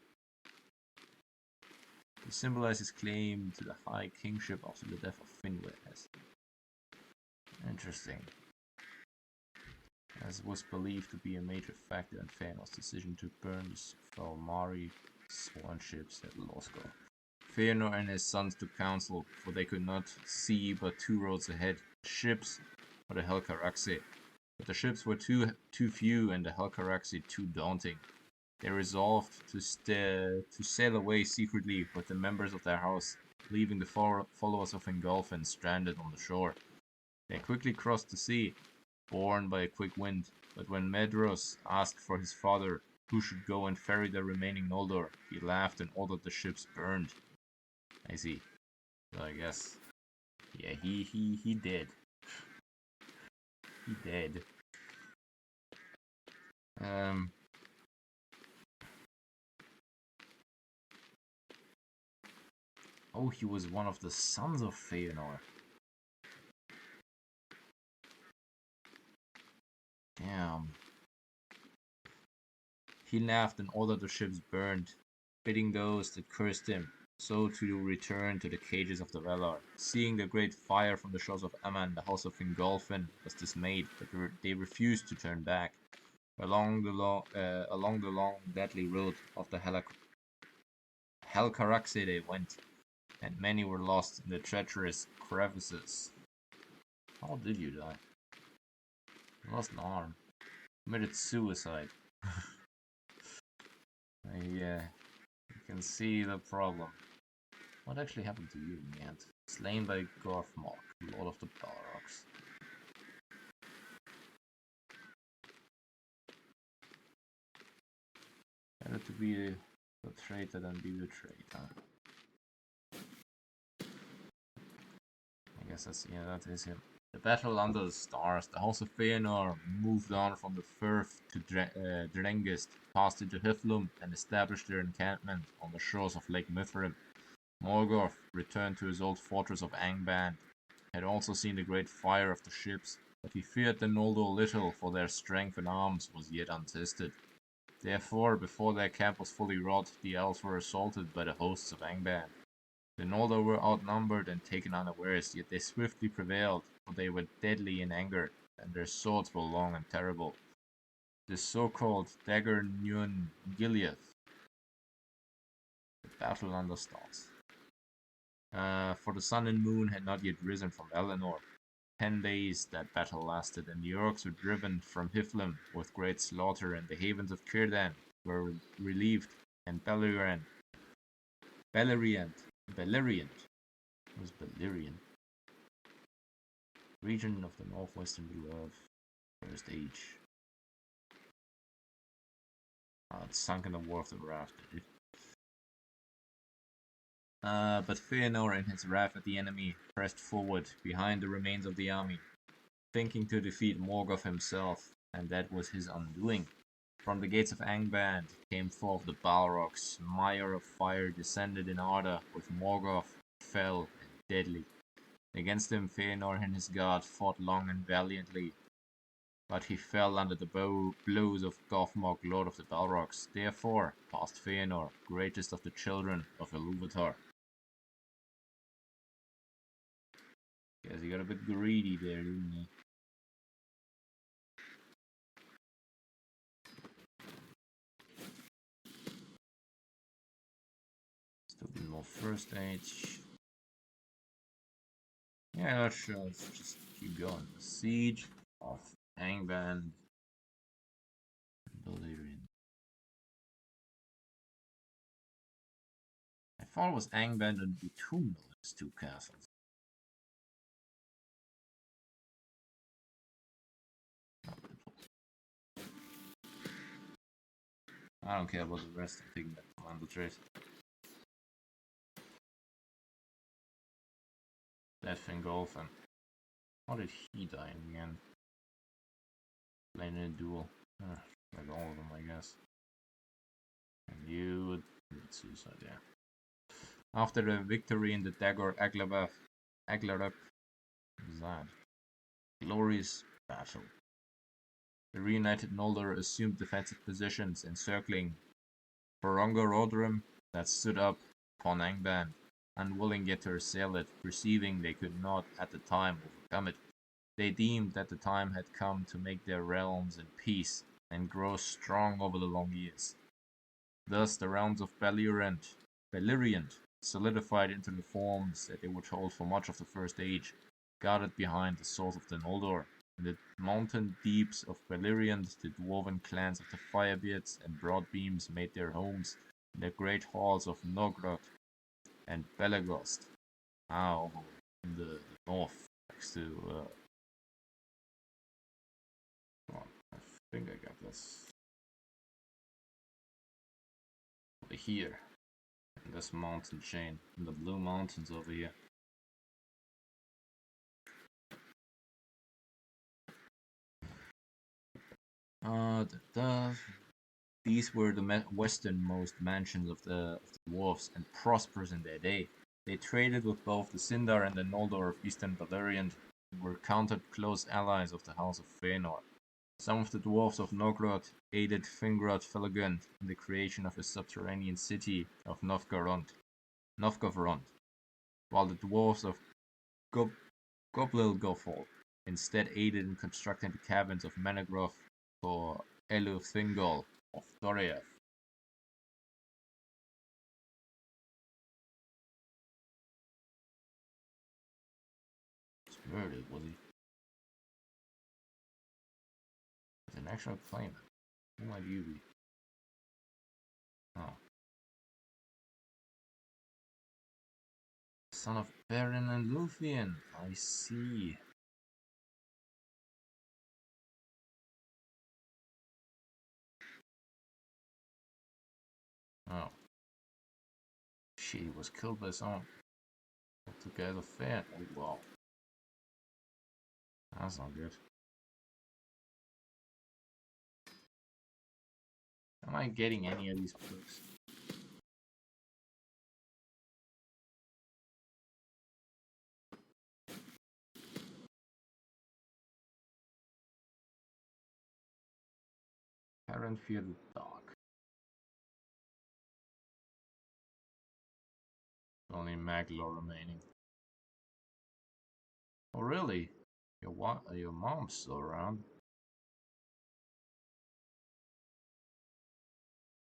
[SPEAKER 1] to symbolize his claim to the high kingship after the death of Finwë. Interesting. As was believed to be a major factor in Fëanor's decision to burn the Felmari sworn ships at Losgor. Fëanor and his sons took counsel, for they could not see but 2 roads ahead, ships or the Helcaraxe. But the ships were too few and the Helcaraxe too daunting. They resolved to sail away secretly with the members of their house, leaving the followers of Fingolfin stranded on the shore. They quickly crossed the sea, borne by a quick wind, but when Medros asked for his father, who should go and ferry the remaining Noldor, he laughed and ordered the ships burned. I see. So I guess, yeah, he did. He did. Oh, he was one of the sons of Fëanor. Damn. He laughed and ordered the ships burned, bidding those that cursed him so to return to the cages of the Valar. Seeing the great fire from the shores of Aman, the house of Fingolfin was dismayed, but they refused to turn back. Along the long, deadly road of the Helcaraxe they went, and many were lost in the treacherous crevices. How did you die? I lost an arm. Committed suicide. Yeah, you can see the problem. What actually happened to you in the end? Slain by Gorfmark, Lord of the Balrogs. Better to be a traitor than be betrayed, huh? I guess that is him. The battle under the stars. The House of Fëanor moved on from the Firth to Drengist, passed into Hithlum, and established their encampment on the shores of Lake Mithrin. Morgoth returned to his old fortress of Angband, had also seen the great fire of the ships, but he feared the Noldor little, for their strength in arms was yet untested. Therefore, before their camp was fully wrought, the elves were assaulted by the hosts of Angband. The Noldor were outnumbered and taken unawares, yet they swiftly prevailed, for they were deadly in anger, and their swords were long and terrible. The so-called Dagger Nuin Gileath. The battle under stars. For the sun and moon had not yet risen from Valinor. 10 days that battle lasted, and the orcs were driven from Hithlum with great slaughter, and the havens of Círdan were relieved, and Beleriand. It was Beleriand. Region of the northwestern Middle-earth, First Age. It's sunk in the War of the Raft, dude. But Fëanor, in his wrath at the enemy, pressed forward behind the remains of the army, thinking to defeat Morgoth himself. and that was his undoing. From the gates of Angband came four of the Balrogs. Mire of fire descended in order, with Morgoth fell and deadly. Against him Fëanor and his guard fought long and valiantly, but he fell under the blows of Gothmog, Lord of the Balrogs. Therefore passed Fëanor, greatest of the children of Ilúvatar. Guess he got a bit greedy there, didn't he? Still a bit more first age. Yeah, let's just keep going. The Siege of Angband. Valyrian. I thought it was Angband and Utumno, these two castles. I don't care about the rest, I'm taking that on the trace. Death Fingolfin. How did he die in the end? Playing in a duel. Like all of them, I guess. And you would commit suicide, yeah. After the victory in the Dagor Aglarab, that glorious battle, the reunited Noldor assumed defensive positions encircling Varangorodrim that stood up upon Angband, unwilling yet to assail it, perceiving they could not at the time overcome it. They deemed that the time had come to make their realms in peace and grow strong over the long years. Thus the realms of Beleriand solidified into the forms that they would hold for much of the First Age, guarded behind the source of the Noldor. In the mountain deeps of Beleriand, the dwarven clans of the Firebeards and Broadbeams made their homes in the great halls of Norgrod and Belegost. Over in the north, next to I think I got this over here, in this mountain chain, in the Blue Mountains over here. These were the westernmost mansions of the dwarves, and prosperous in their day. They traded with both the Sindar and the Noldor of Eastern Beleriand, and were counted close allies of the House of Fëanor. Some of the dwarves of Norgrod aided Fingrod Felagund in the creation of a subterranean city of Novgorod, while the dwarves of Goblilgothol instead aided in constructing the caverns of Menegroth for Elufthingol of Doriath. He's murdered, was he? It's an actual claimant. Who might you be? Oh. Son of Beren and Lúthien. I see. Oh. Shit, he was killed by someone. Took as a fan. Oh, wow. That's not good. Am I getting any of these books? Parent fear the dark. Only Maglor remaining. Oh really? Your mom's still around?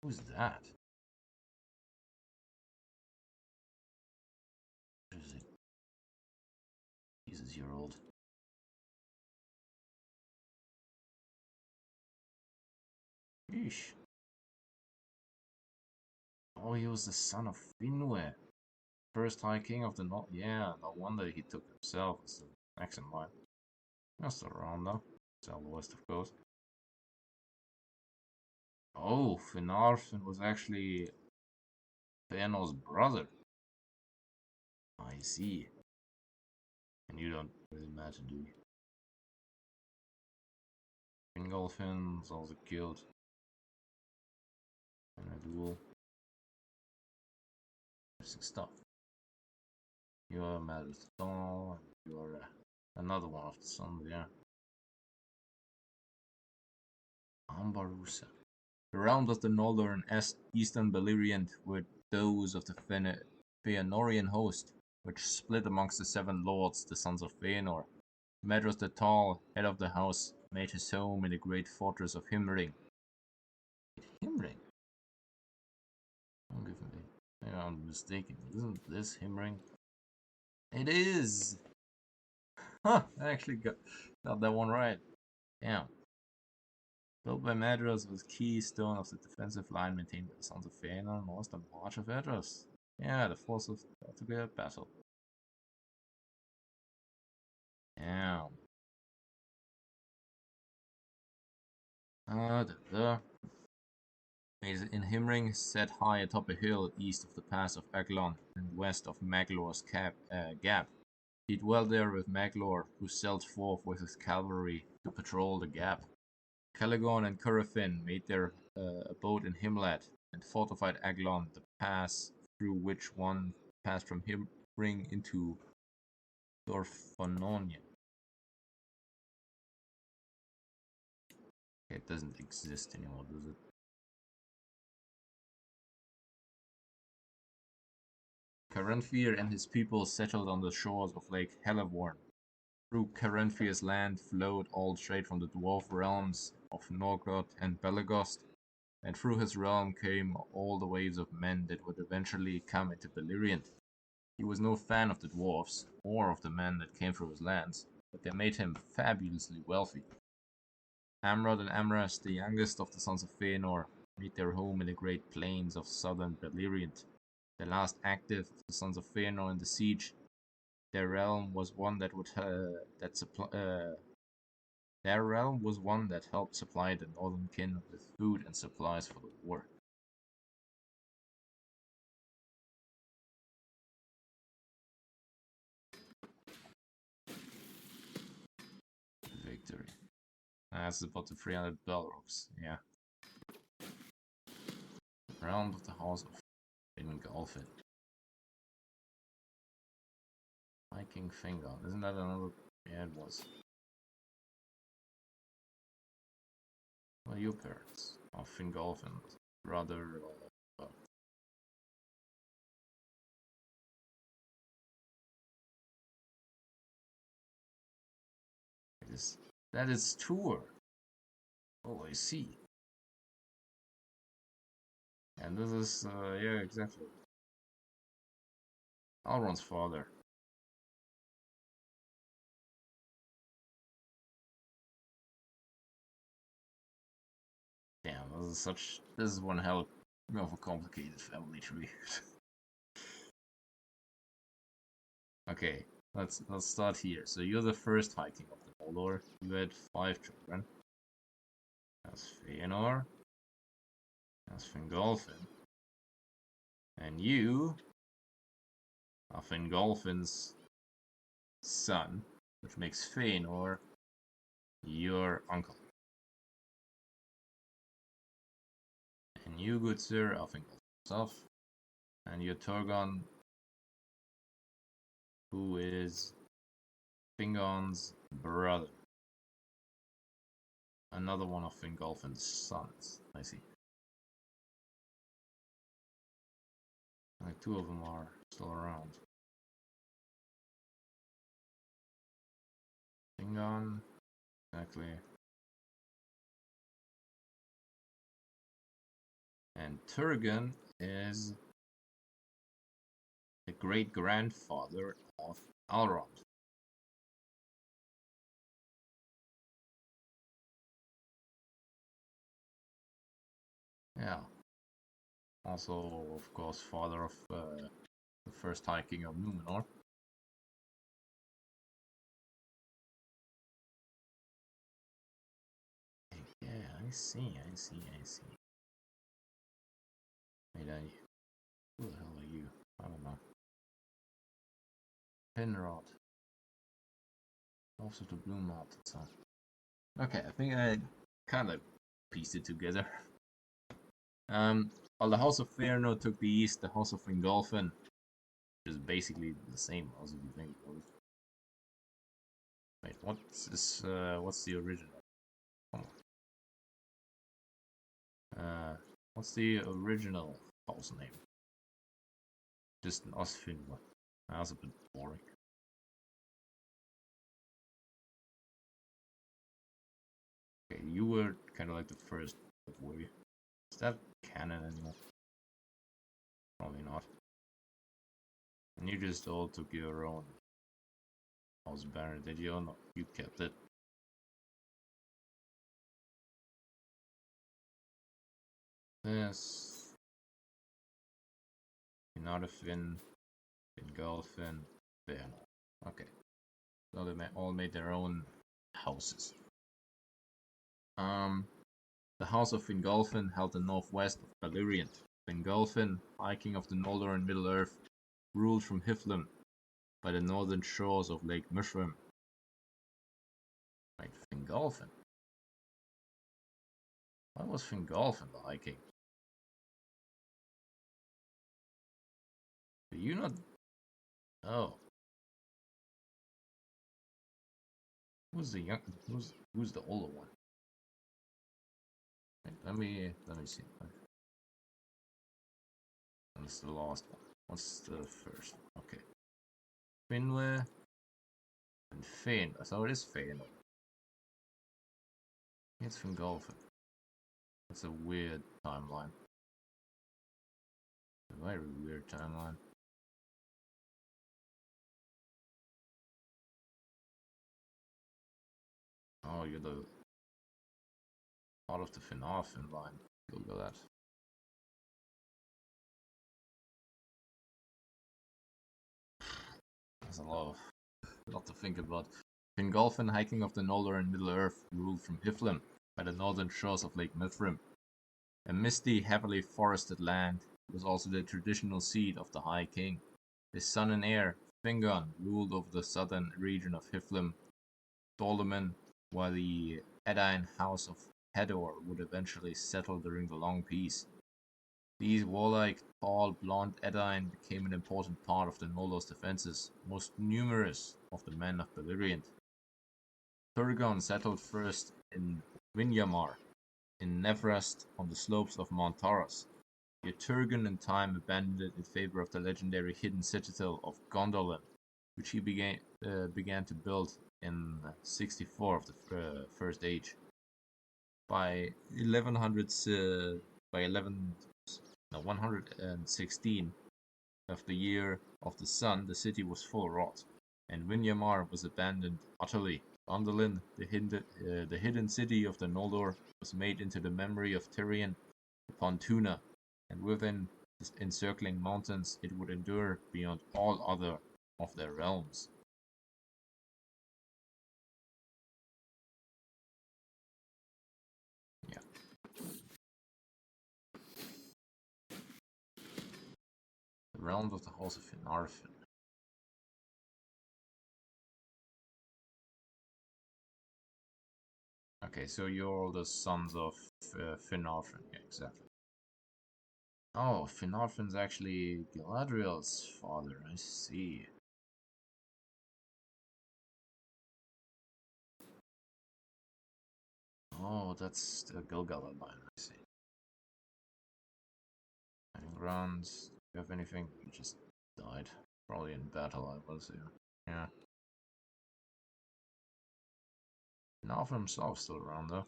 [SPEAKER 1] Who's that? What is it? Jesus-year-old. Yeesh. Oh, he was the son of Finwë. First High King of the North. Yeah, no wonder he took himself as the next in line. That's still around though. It's out west, of course. Oh, Finarfin was actually Fëanor's brother. I see. And you don't really imagine, do you? Fingolfin is also killed in a duel. Interesting stuff. You are mad with the Dawn, and you are another one of the sons, yeah. Ambarusa. The realms of the northern eastern Beleriand were those of the Feanorian host, which split amongst the seven lords, the sons of Feanor. Medros the Tall, head of the house, made his home in the great fortress of Himring. Himring? Don't give me. Maybe I'm mistaken. Isn't this Himring? It is! Huh, I actually got that one right. Damn. Built by Medros was keystone of the defensive line maintained by the Sons of Feanor and was the March of Edros. Yeah, the forces got to be a battle. Damn. In Himring, set high atop a hill east of the pass of Aglon and west of Maglor's Gap. He dwelt there with Maglor, who sailed forth with his cavalry to patrol the gap. Caligon and Currafin made their abode in Himlat and fortified Aglon, the pass through which one passed from Himring into Dorfononia. It doesn't exist anymore, does it? Caranthir and his people settled on the shores of Lake Helavorn. Through Caranthir's land flowed all trade from the dwarf realms of Norgrod and Belagost, and through his realm came all the waves of men that would eventually come into Beleriand. He was no fan of the dwarfs, or of the men that came through his lands, but they made him fabulously wealthy. Amrod and Amras, the youngest of the sons of Feanor, made their home in the great plains of southern Beleriand. The last active of the sons of Feanor in the siege, their realm was one that helped supply the northern kin with food and supplies for the war. Victory. That's about the 300 Balrogs, yeah. Realm of the House of Fingolfin. Viking Finger. Isn't that another? Yeah, it was. Well, your parents of Fingolfin, brother. That is Tour. Oh, I see. And this is, yeah, exactly. Alron's father. Damn, this is one hell of a complicated family tree. Okay, let's start here. So you're the first High King of the Mordor. You had 5 children. That's Feanor. That's Fingolfin. And you are Fingolfin's son, which makes Feanor your uncle. And you, good sir, are Fingolfin himself. And you're Turgon, who is Fingon's brother. Another one of Fingolfin's sons. I see. Like 2 of them are still around. Fingon, exactly. And Turgon is the great grandfather of Alrond. Yeah. Also, of course, father of the first High King of Numenor. Yeah, I see. Wait, who the hell are you? I don't know. Penrod. Also the Blue Mountains, huh? Okay, I think kind of pieced it together. While the House of Faerno took the east, the House of Fingolfin, which is basically the same house if you think about it. Wait, what's this? What's the original? Come on. What's the original house name? Just an Osfin one. That was a bit boring. Okay, you were kind of like the first, were you? Is that canon anymore? Probably not. And you just all took your own house banner, did you? Or no, you kept it. This. Not a Finn. Fingolfin. There. Okay. So they all made their own houses. The House of Fingolfin held the northwest of Beleriand. Fingolfin, High King of the Noldor and Middle-earth, ruled from Hiflem by the northern shores of Lake Mithrim. Right, Fingolfin. Why was Fingolfin the High King? Do you not? Oh. Who's the young? Who's the older one? Wait, let me see. That's the last one. What's the first one? Okay. Finwë and Fëanor. So it is Fëanor. It's Fingolfin. That's a weird timeline. A very weird timeline. Oh, you're the part of the Finarfin line. Look at that. There's a lot to think about. Fingolfin, High King of the Noldor and Middle-earth, ruled from Hiflem by the northern shores of Lake Mithrim. A misty, heavily forested land, it was also the traditional seat of the High King. His son and heir, Fingon, ruled over the southern region of Hiflem, Dolomin, while the Edain House of Hedor would eventually settle during the Long Peace. These warlike, tall, blonde Edain became an important part of the Noldor's defenses, most numerous of the men of Beleriand. Turgon settled first in Vinyamar, in Nevrast on the slopes of Mount Taurus. Yet Turgon in time abandoned it in favor of the legendary hidden citadel of Gondolin, which he began to build in 64 of the First Age. By 116 of the year of the sun, the city was full rot, and Vinyamar was abandoned utterly. Gondolin, the hidden city of the Noldor, was made into the memory of Tirion upon Tuna, and within the encircling mountains it would endure beyond all other of their realms. Yeah. The realms of the House of Finarfin. Okay, so you're all the sons of Finarfin, yeah, exactly. Oh, Finarfin's actually Galadriel's father, I see. Oh, that's the Gilgalad line, I see. Any grounds? Do you have anything? You just died. Probably in battle, I was, yeah. Yeah. Finarfin himself still around, though.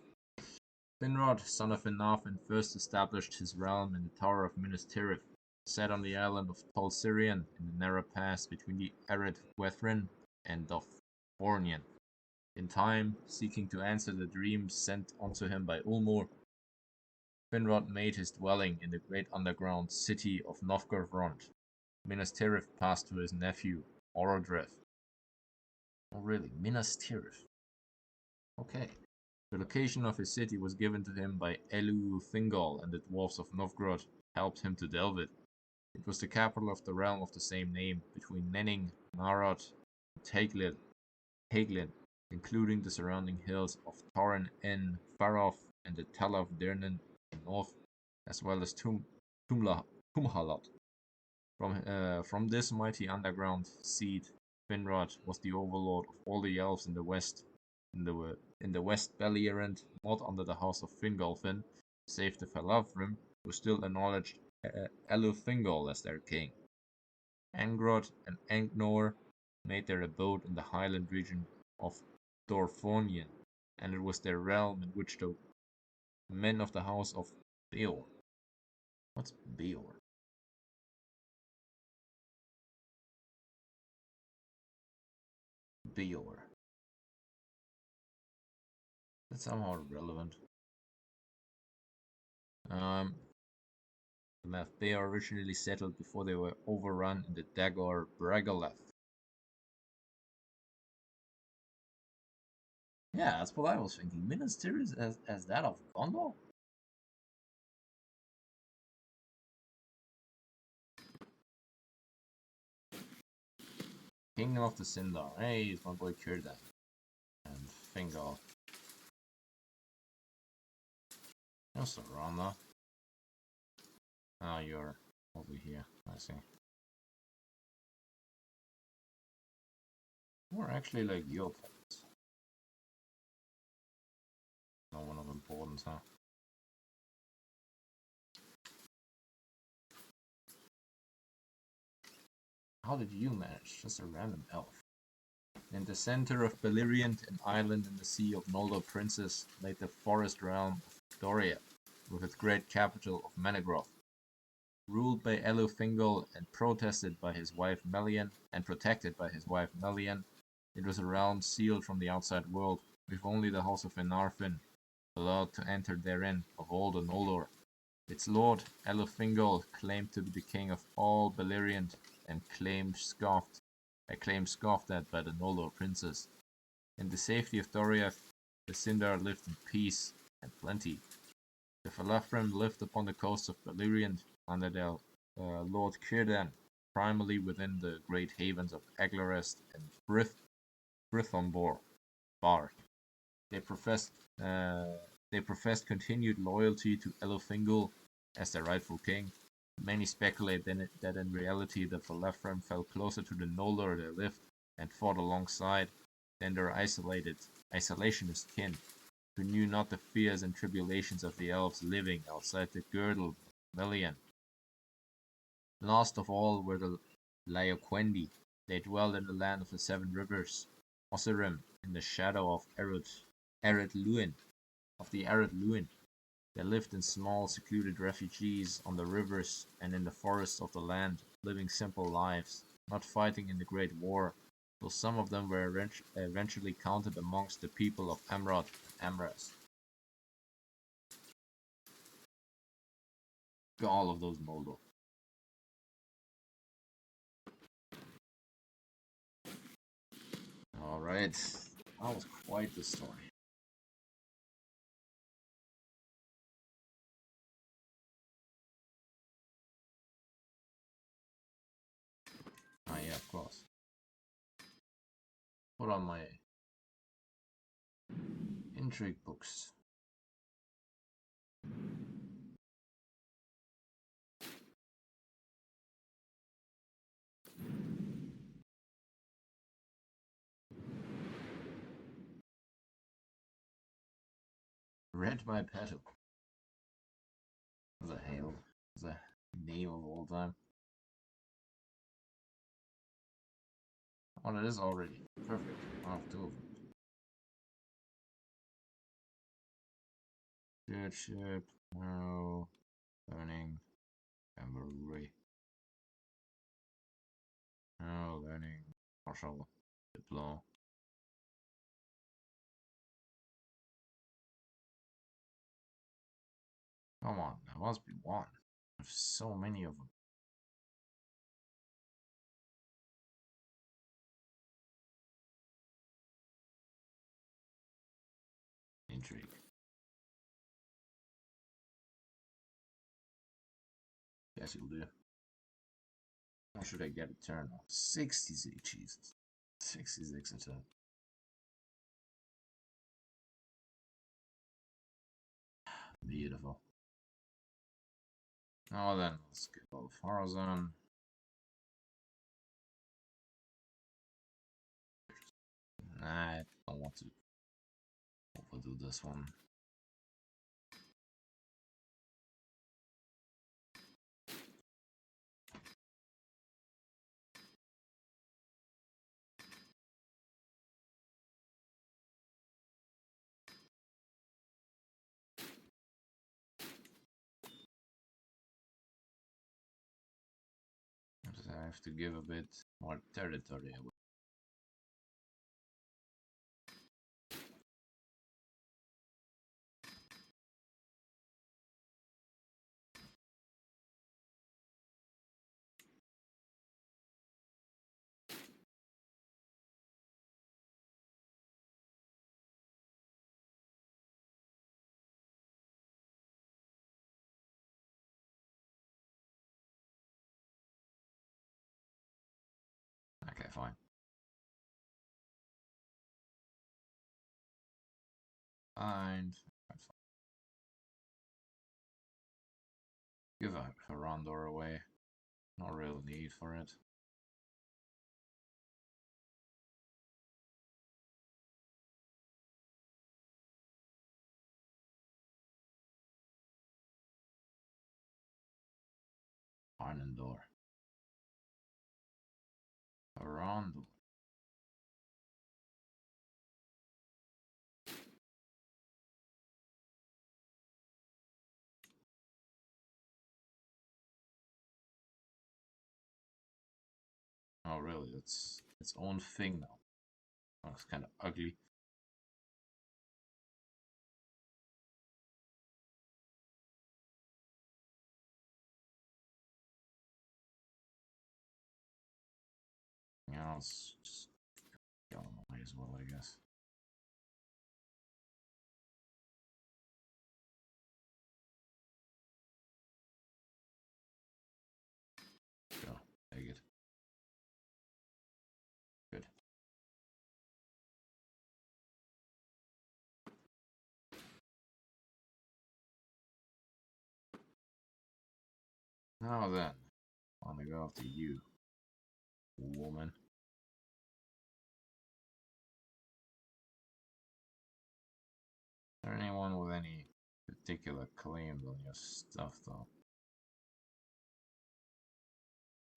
[SPEAKER 1] Finrod, son of Finarfin, first established his realm in the Tower of Minas Tirith, set on the island of Tol Sirion in the narrow pass between the arid Gwethrin and Doffornian. In time, seeking to answer the dreams sent onto him by Ulmur, Finrod made his dwelling in the great underground city of Novgorod. Minas Tirith passed to his nephew, Orodreth. Oh really, Minas Tirith. Okay. The location of his city was given to him by Elu Thingol, and the dwarfs of Novgorod helped him to delve it. It was the capital of the realm of the same name, between Nenning, Narod, and Haglin. including the surrounding hills of Torren en Farof and the Tal of Dernan in north, as well as Tumhalat. From this mighty underground seat, Finrod was the overlord of all the elves in the west. In the West Beleriand, not under the house of Fingolfin, save the Falafrim, who still acknowledged Elufingol as their king. Angrod and Angnor made their abode in the highland region of Dorthonion, and it was their realm in which the men of the house of Beor. What's Beor? Beor. That's somehow relevant. The map Beor originally settled before they were overrun in the Dagor Bragaleth. Yeah, that's what I was thinking. Minas Tirith as that of Gondor? Kingdom of the Sindar. Hey, it's my boy Círdan. And Fingal. Just around that. Ah, you're over here. I see. We're actually like your pets. No one of importance, huh? How did you manage? Just a random elf. In the center of Beleriand, an island in the Sea of Noldor Princess, lay the forest realm of Doria, with its great capital of Menegroth. Ruled by Elufingol and protected by his wife Melian, it was a realm sealed from the outside world, with only the house of Enarfin allowed to enter therein of all the Noldor. Its lord, Elufingol, claimed to be the king of all Beleriand, and claimed scoffed at by the Noldor princess. In the safety of Doriath, the Sindar lived in peace and plenty. The Falafrim lived upon the coasts of Beleriand under their lord Círdan, primarily within the great havens of Aglarest and Brythonbor. They professed continued loyalty to Elufingol as their rightful king. Many speculate that in reality the Falafrim fell closer to the Noldor they lived and fought alongside than their isolationist kin, who knew not the fears and tribulations of the elves living outside the girdle of Melian. Last of all were the Lioquendi. They dwelled in the land of the seven rivers, Osirim, in the shadow of Ered Luin. They lived in small, secluded refuges on the rivers and in the forests of the land, living simple lives, not fighting in the Great War, though some of them were eventually counted amongst the people of Amrod and Amras. All of those Noldor. Alright, that was quite the story. Ah, yeah, of course. What are my intrigue books? Read by Petal. The hell? The name of all time. Oh, it is already. Perfect. I have two of them. Stewardship, no, learning, memory. No, learning, martial, diploma. Come on, there must be one. There's so many of them. Intrigue. Guess you'll do. How should I get a turn on? 66, Jesus. 66 a turn. Beautiful. Now then, let's get off Eradan. I don't want to overdo this one. I have to give a bit more territory away. Okay, fine. Fine. Give a Rondor away. No real need for it. Arnendor. A Rondor. Oh really? It's its own thing now. Oh, it's kind of ugly. Yeah, it's just go away as well, I guess. Go, take it. Good. Now then, I want to go after you, woman. Is there anyone with any particular claims on your stuff, though?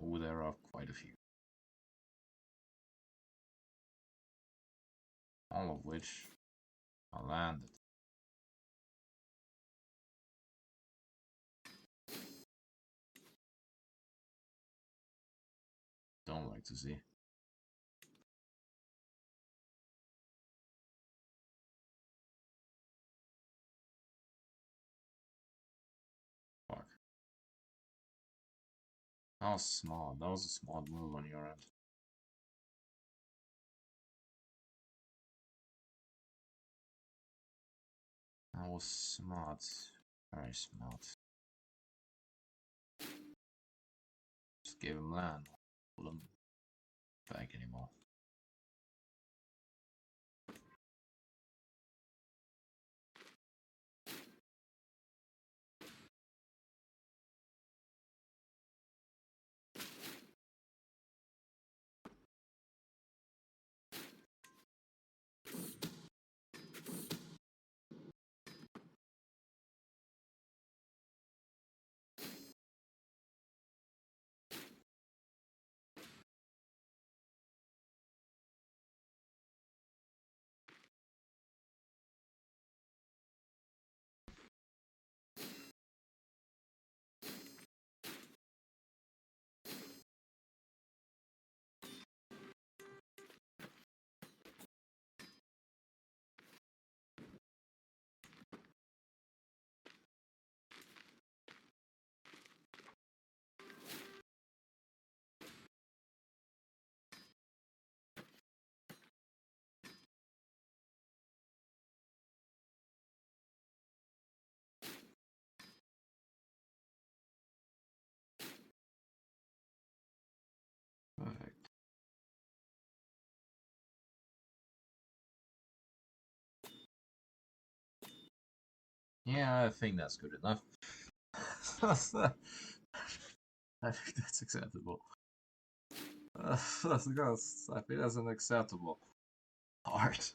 [SPEAKER 1] Oh, there are quite a few. All of which are landed. Don't like to see. Fuck. That was smart. That was a smart move on your end. That was smart. Very smart. Just gave him land. Put him back anymore. Perfect. Yeah, I think that's good enough. I think that's acceptable. I think that's an acceptable part.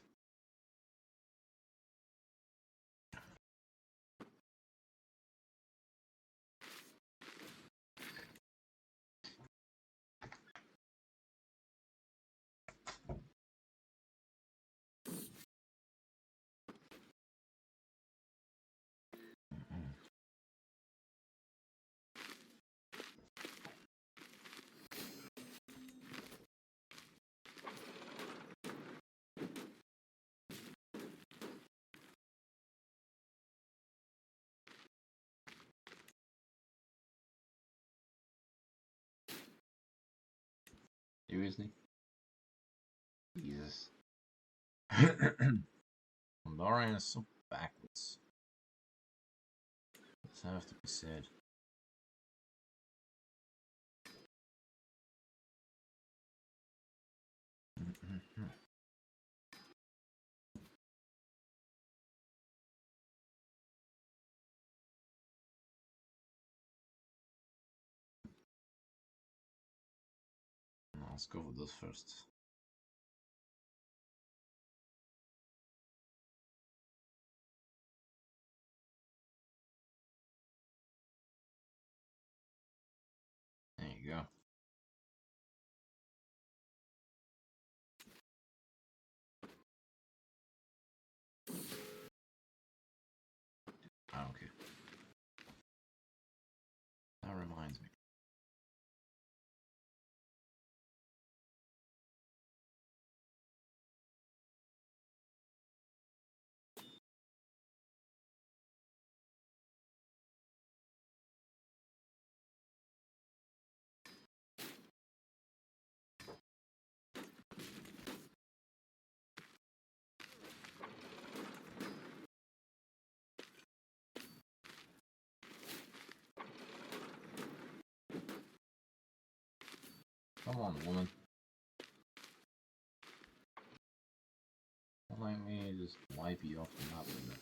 [SPEAKER 1] Seriously? Jesus. Dorian is so backwards. This have to be said. Let's go for this first. There you go. Okay. That reminds me. Come on, woman. Don't let me just wipe you off the map with this.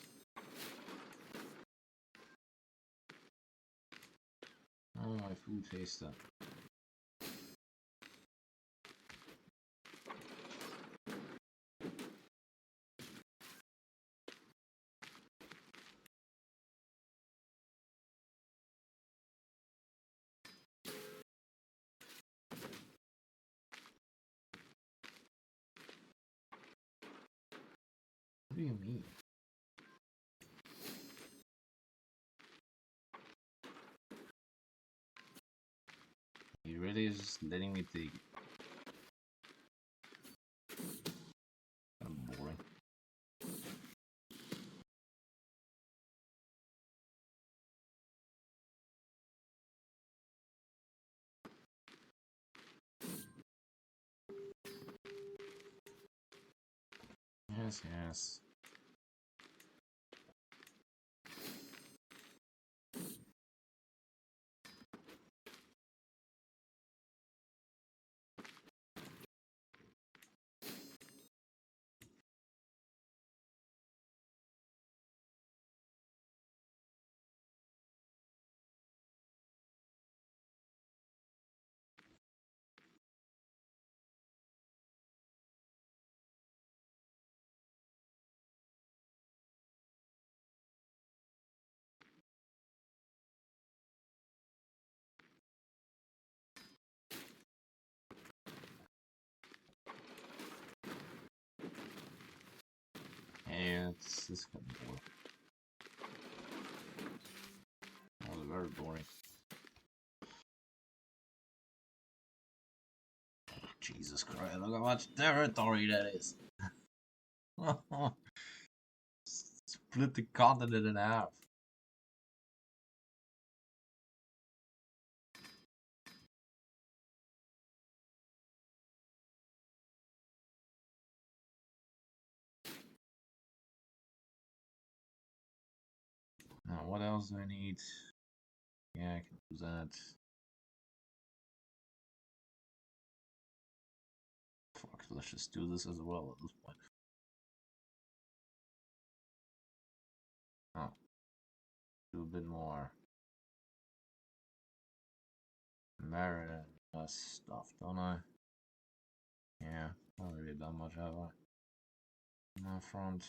[SPEAKER 1] Oh, my food taster. What do you mean? He really is just letting me take it. Kind of boring. Yes, yes. Hey, it's kind of boring. That was very boring. Oh, Jesus Christ, look how much territory that is. Split the continent in half. Now, what else do I need? Yeah, I can do that. Fuck, let's just do this as well at this point. Oh. Do a bit more merit stuff, don't I? Yeah, not really that much, have I? On that front.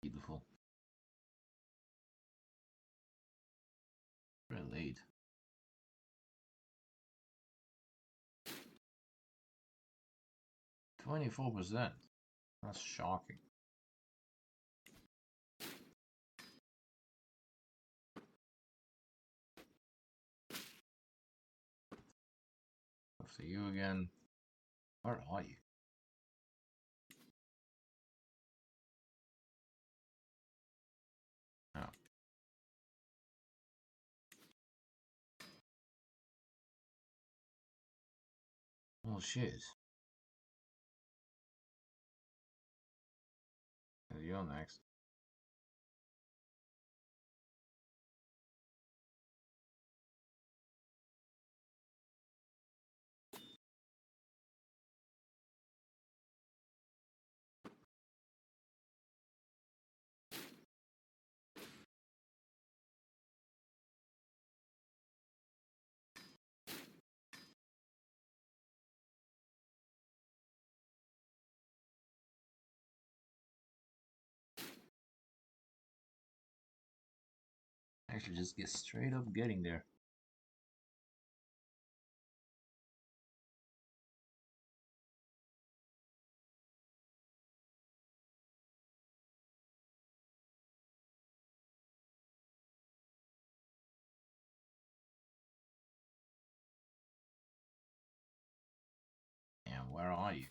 [SPEAKER 1] Beautiful. Very late. 24%. That's shocking. After you again. Where are you? Oh. Oh shit. You're next. Actually, just get straight up getting there. And where are you?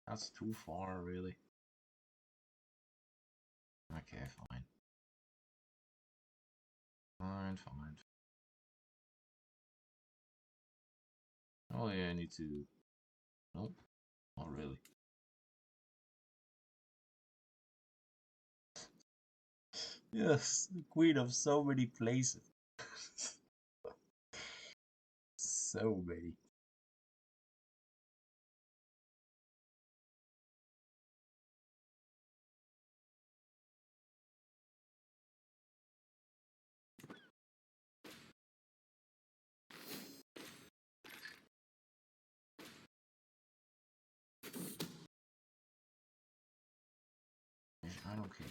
[SPEAKER 1] That's too far, really. Okay, fine. Fine. Oh yeah, I need to... Nope, not really. Yes, the queen of so many places. So many. I don't care.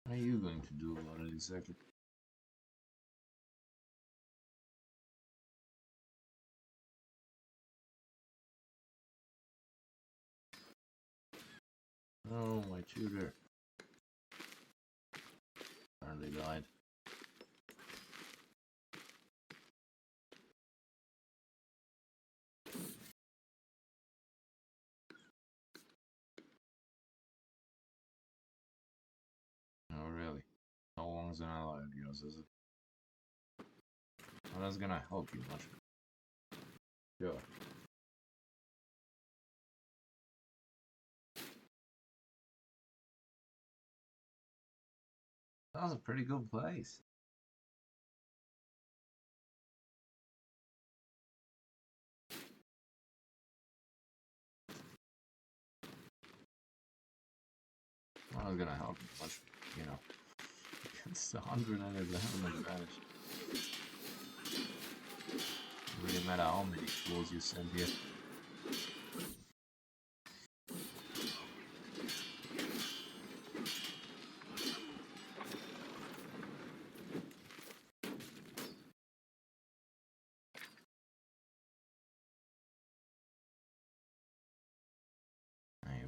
[SPEAKER 1] What are you going to do about it exactly? Oh, my tutor. Apparently died. Oh, really? How long's an ally of yours, is it? Well, that's gonna help you much. Sure. That was a pretty good place. Well, that's gonna help you much, you know. It's 100 and it's a hell of an advantage. It really matter how many tools you send here.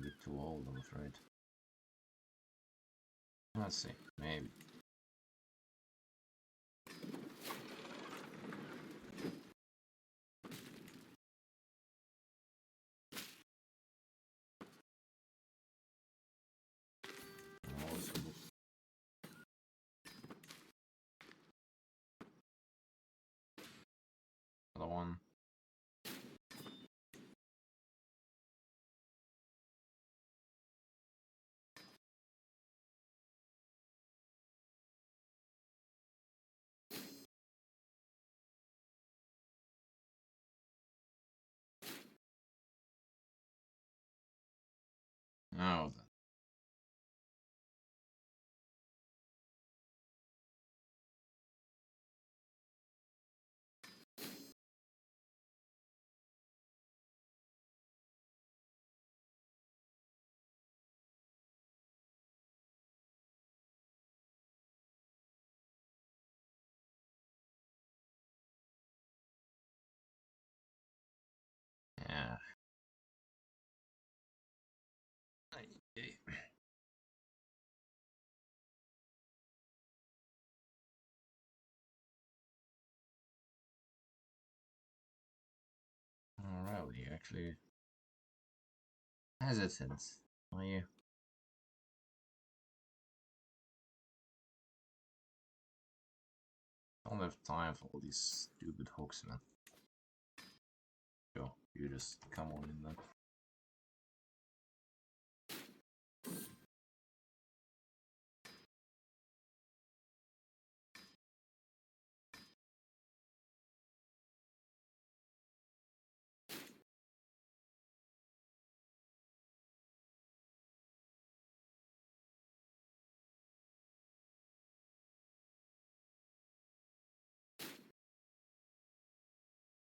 [SPEAKER 1] bit too old, I'm afraid. Let's see, maybe. Another one. Now then. Yeah. Okay. Alright, you actually hesitant, are you? Don't have time for all these stupid hooks, man. Sure, you just come on in then.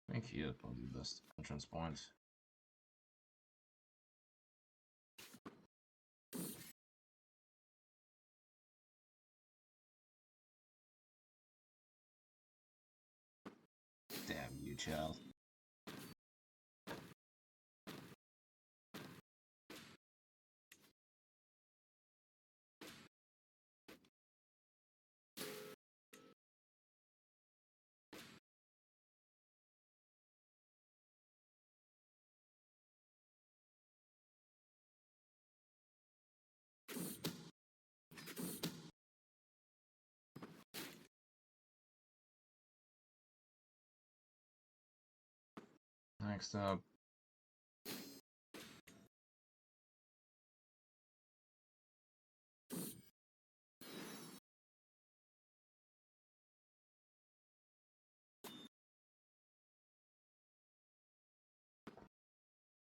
[SPEAKER 1] I think here probably the best entrance point. Damn you, child. Next up.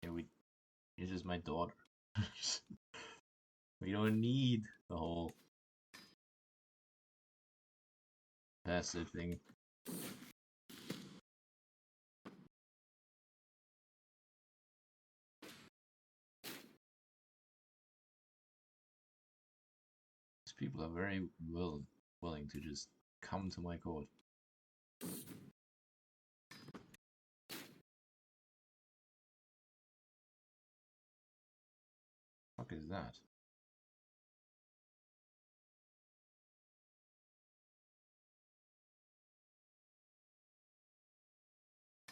[SPEAKER 1] Yeah, this is my daughter. We don't need the whole passive thing. These people are very willing to just come to my court. What the fuck is that?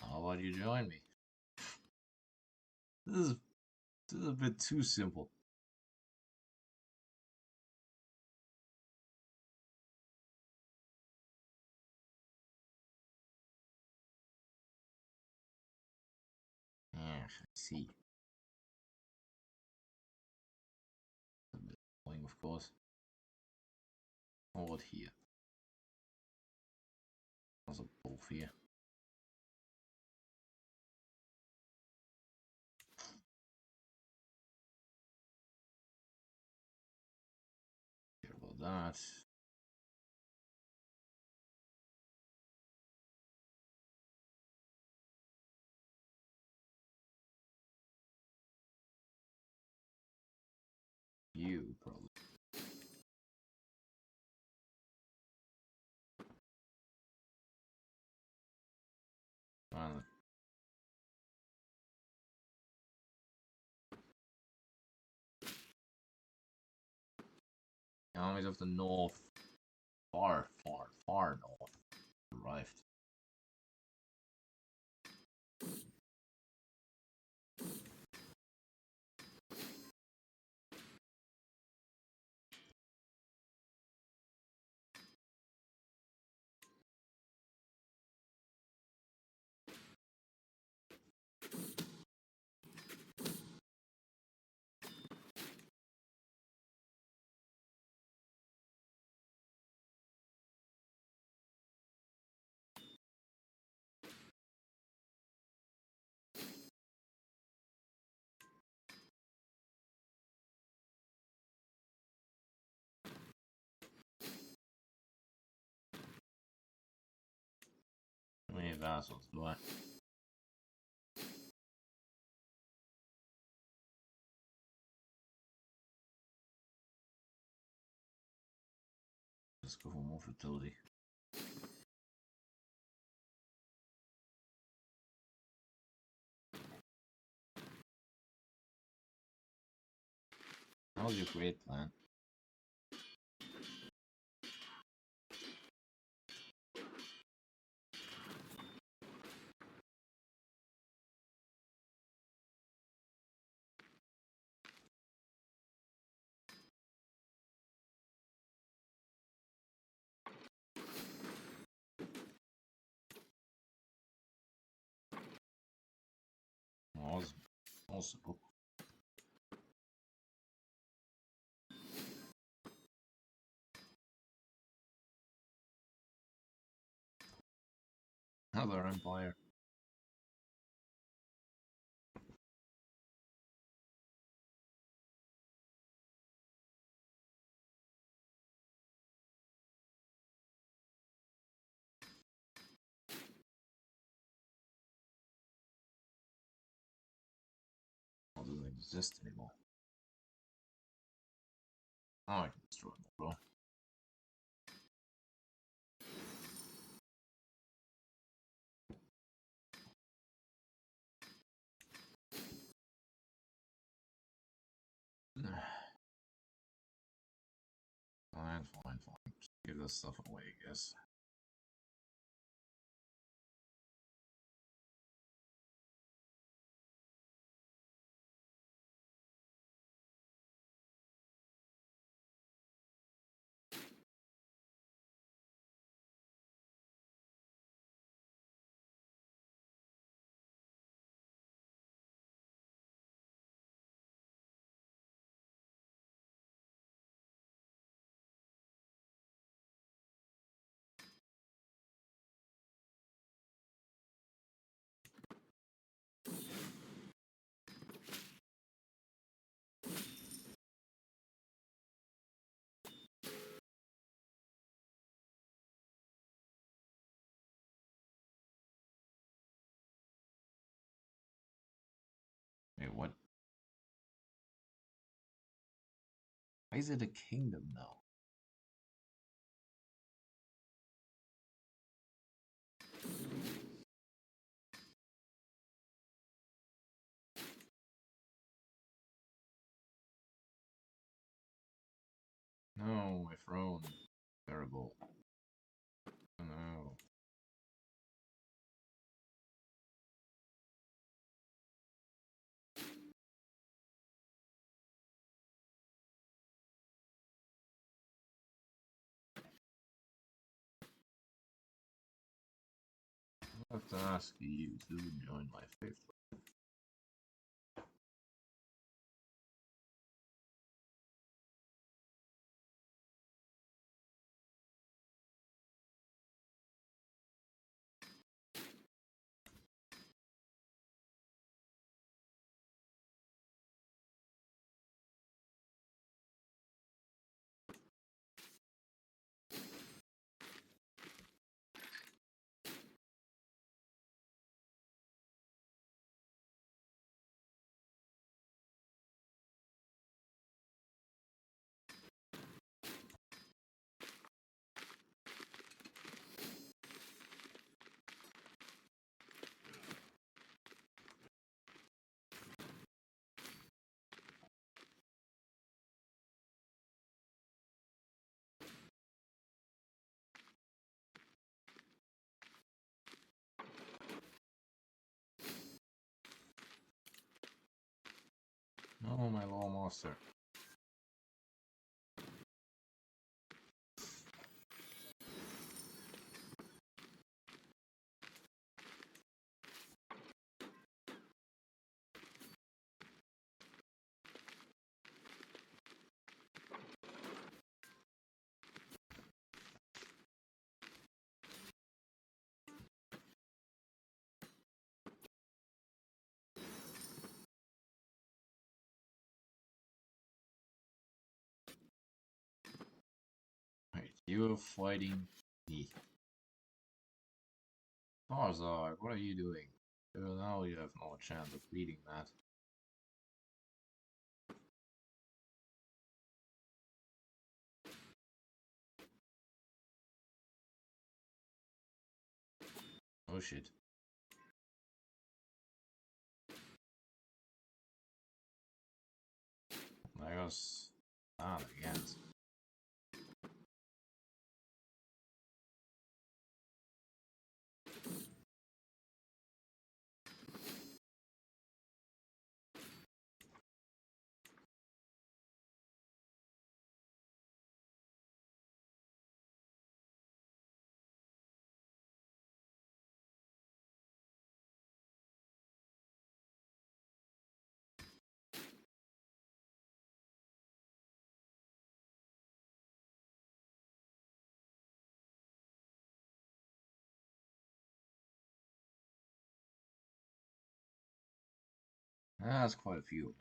[SPEAKER 1] How about you join me? This is a bit too simple. Yeah, I see. A bit annoying, of course. Forward here. Also both here. Care about that. You probably. Finally. Armies of the north, far, far, far north, arrived. How many vassals do I? Let's go for more fertility. That was your great plan. Was possible. Another empire. Doesn't exist anymore. Oh, I can destroy them, bro. Fine, fine, fine. Just give this stuff away, I guess. Wait, what? Why is it a kingdom now? No, my throne. Terrible. Oh, no. I have to ask you to join my faith. Oh, my law master. Wait, you're fighting me. Tarzan, what are you doing? Now you have no chance of beating that. Oh shit. I guess not again. That's quite a few.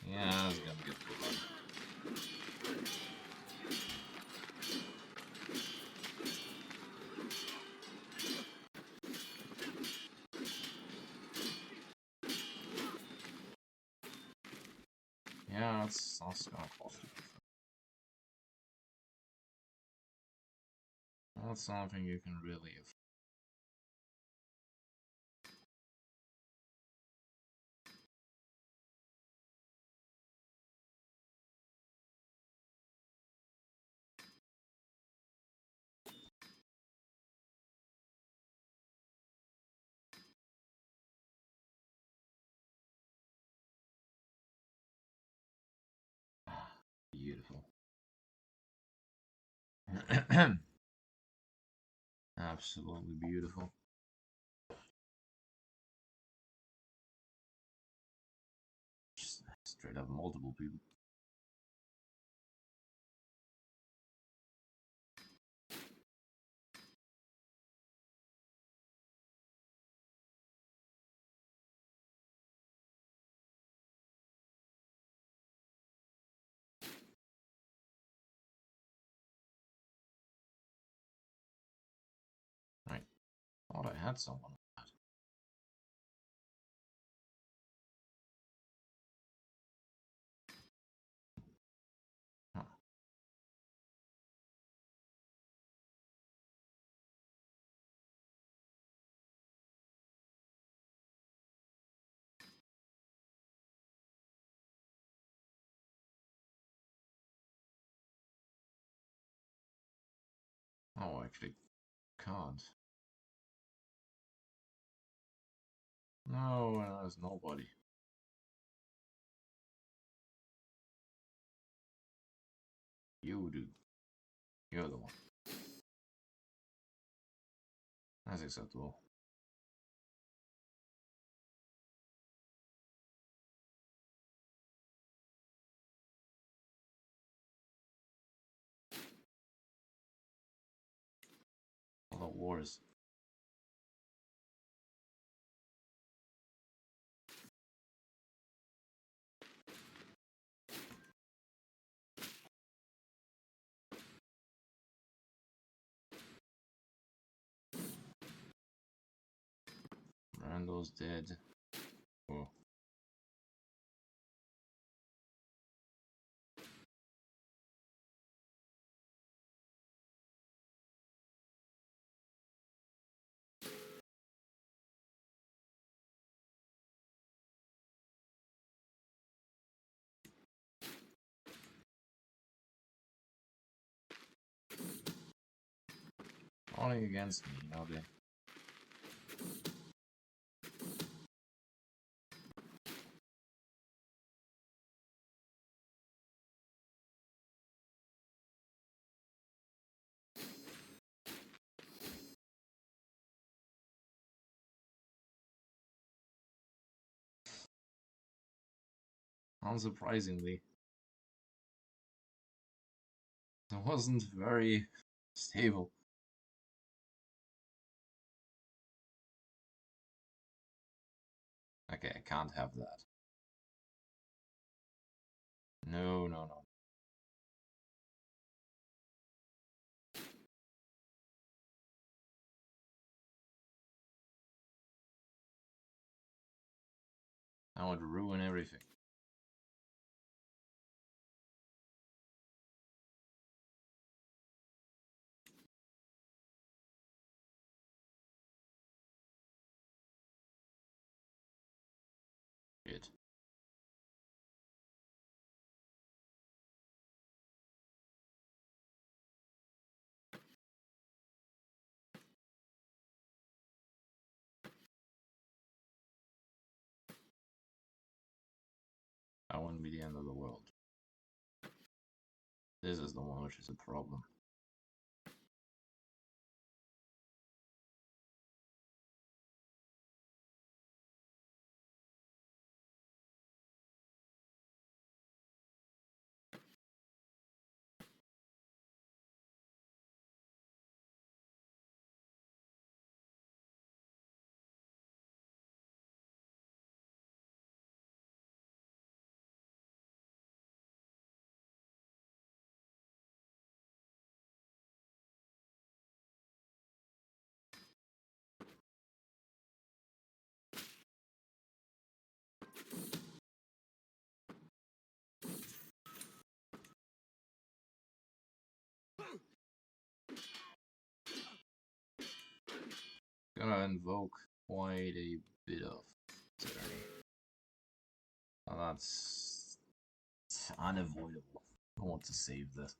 [SPEAKER 1] Yeah, I was gonna get the one. Yeah, that's gonna cost you. That's something you can really afford. Beautiful. Absolutely beautiful. Just straight up multiple people. Right. Thought I had someone on that. Huh. Oh, I actually can't. No, there's nobody. You do. You're the one. That's acceptable. All the wars. Randall's dead. Oh. Only against me, you know, they... Unsurprisingly, it wasn't very stable. Okay, I can't have that. No, no, no. That would ruin everything. Shit. That wouldn't be the end of the world. This is the one which is a problem. Gonna invoke quite a bit of tyranny. Now that's unavoidable. I want to save this.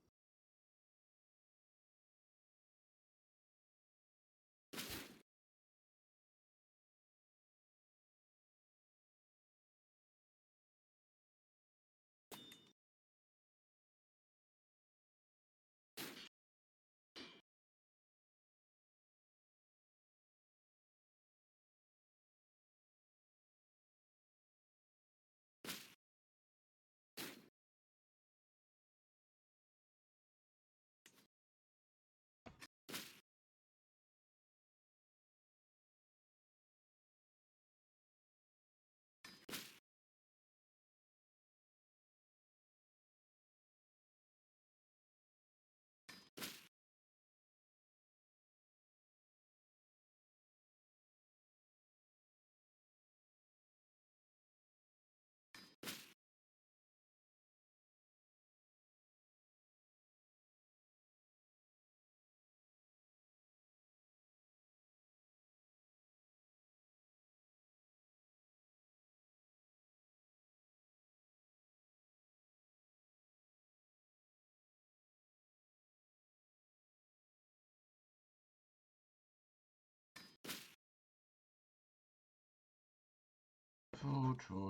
[SPEAKER 1] True.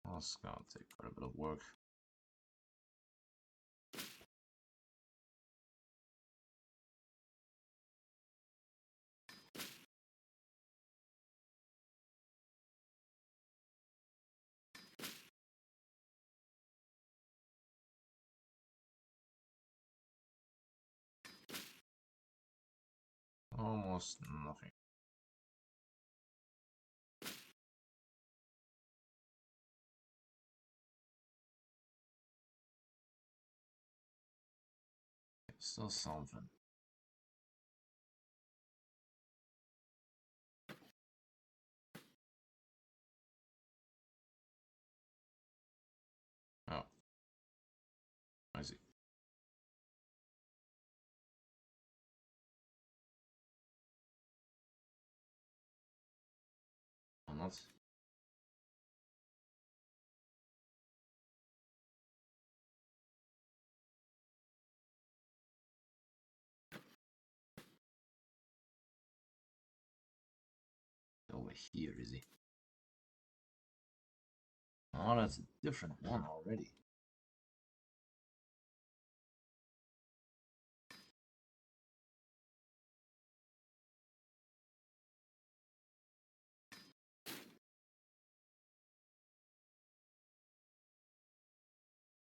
[SPEAKER 1] That's gonna take quite a bit of work. Almost nothing. Still something. Oh, I see. I'm not. here, is he? Oh, that's a different one already.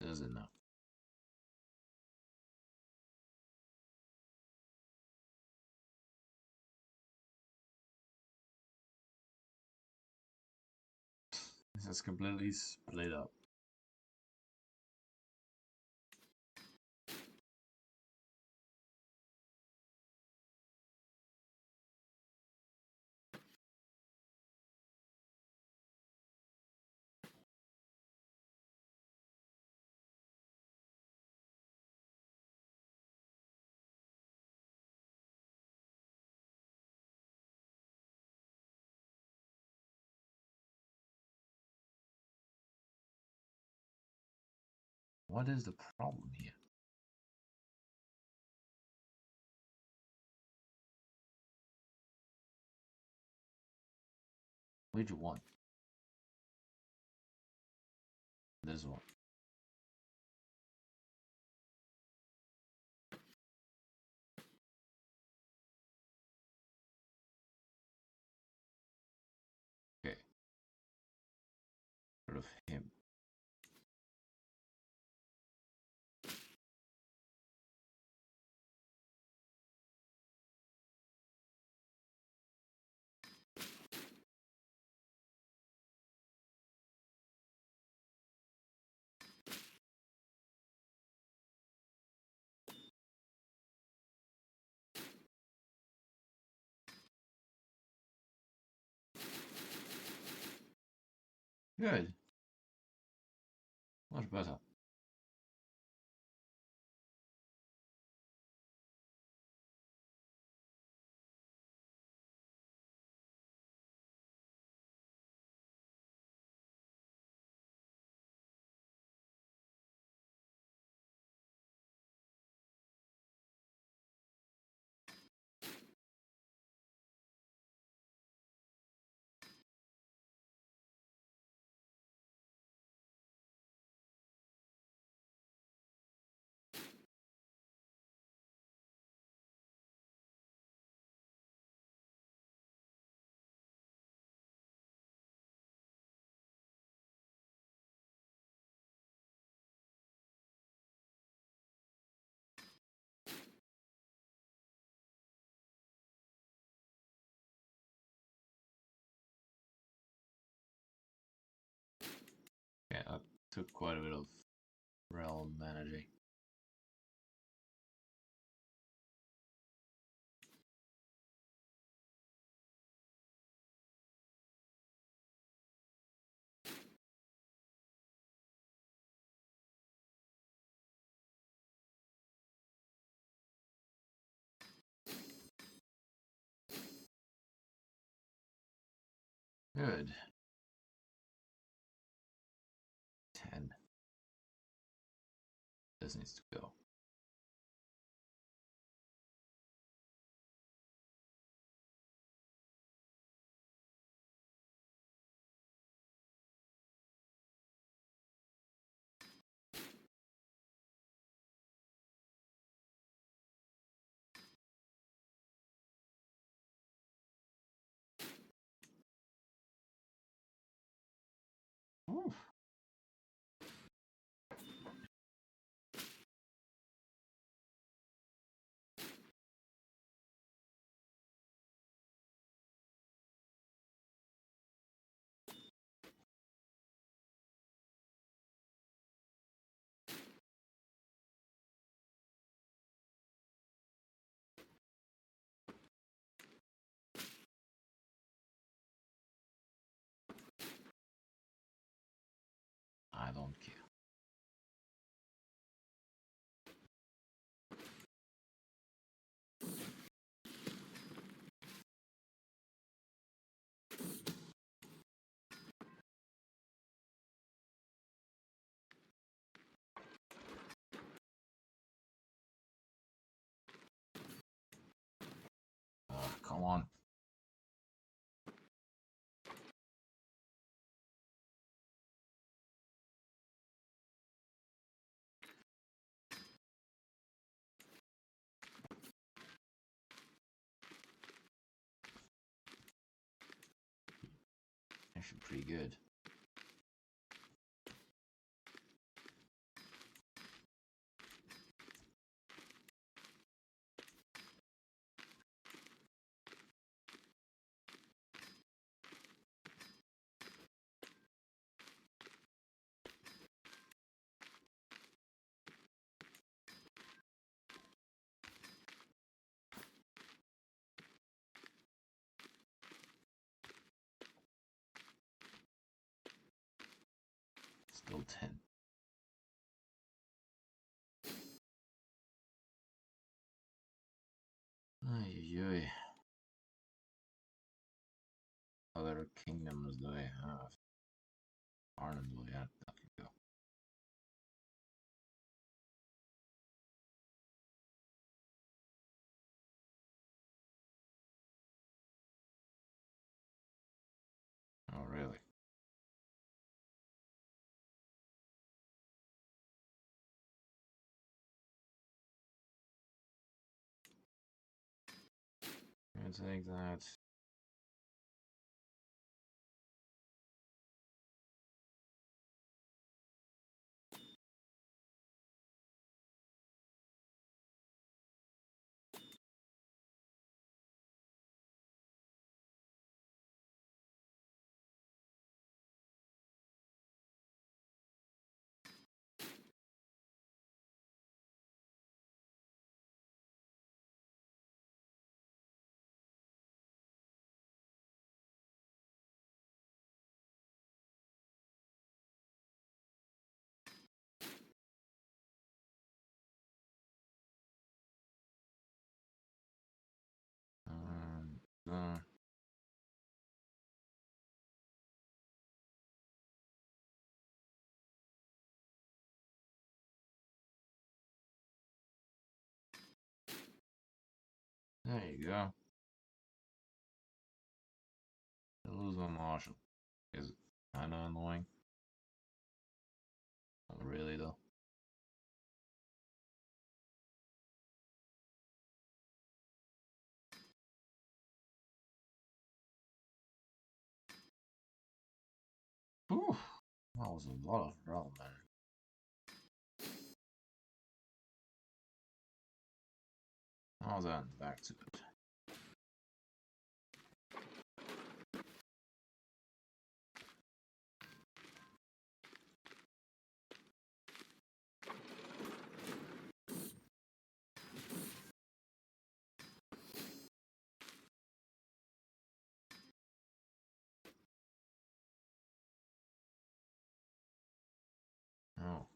[SPEAKER 1] Does it now? This is completely split up. What is the problem here? Which one? This one. Okay. Rid of him. Good. Much better. Yeah, that took quite a bit of realm managing. Good. 10. This needs to go. Oof. I don't care. Come on. Actually, pretty good. Still 10. Ay. Other kingdoms do I have? Ireland, yeah, that can go. Oh, really? I take that. Um, uh, there you go. I lose my marshal. Is kinda annoying. Not really though. Whew, that was a lot of trouble, man. Now then, back to it. Oh,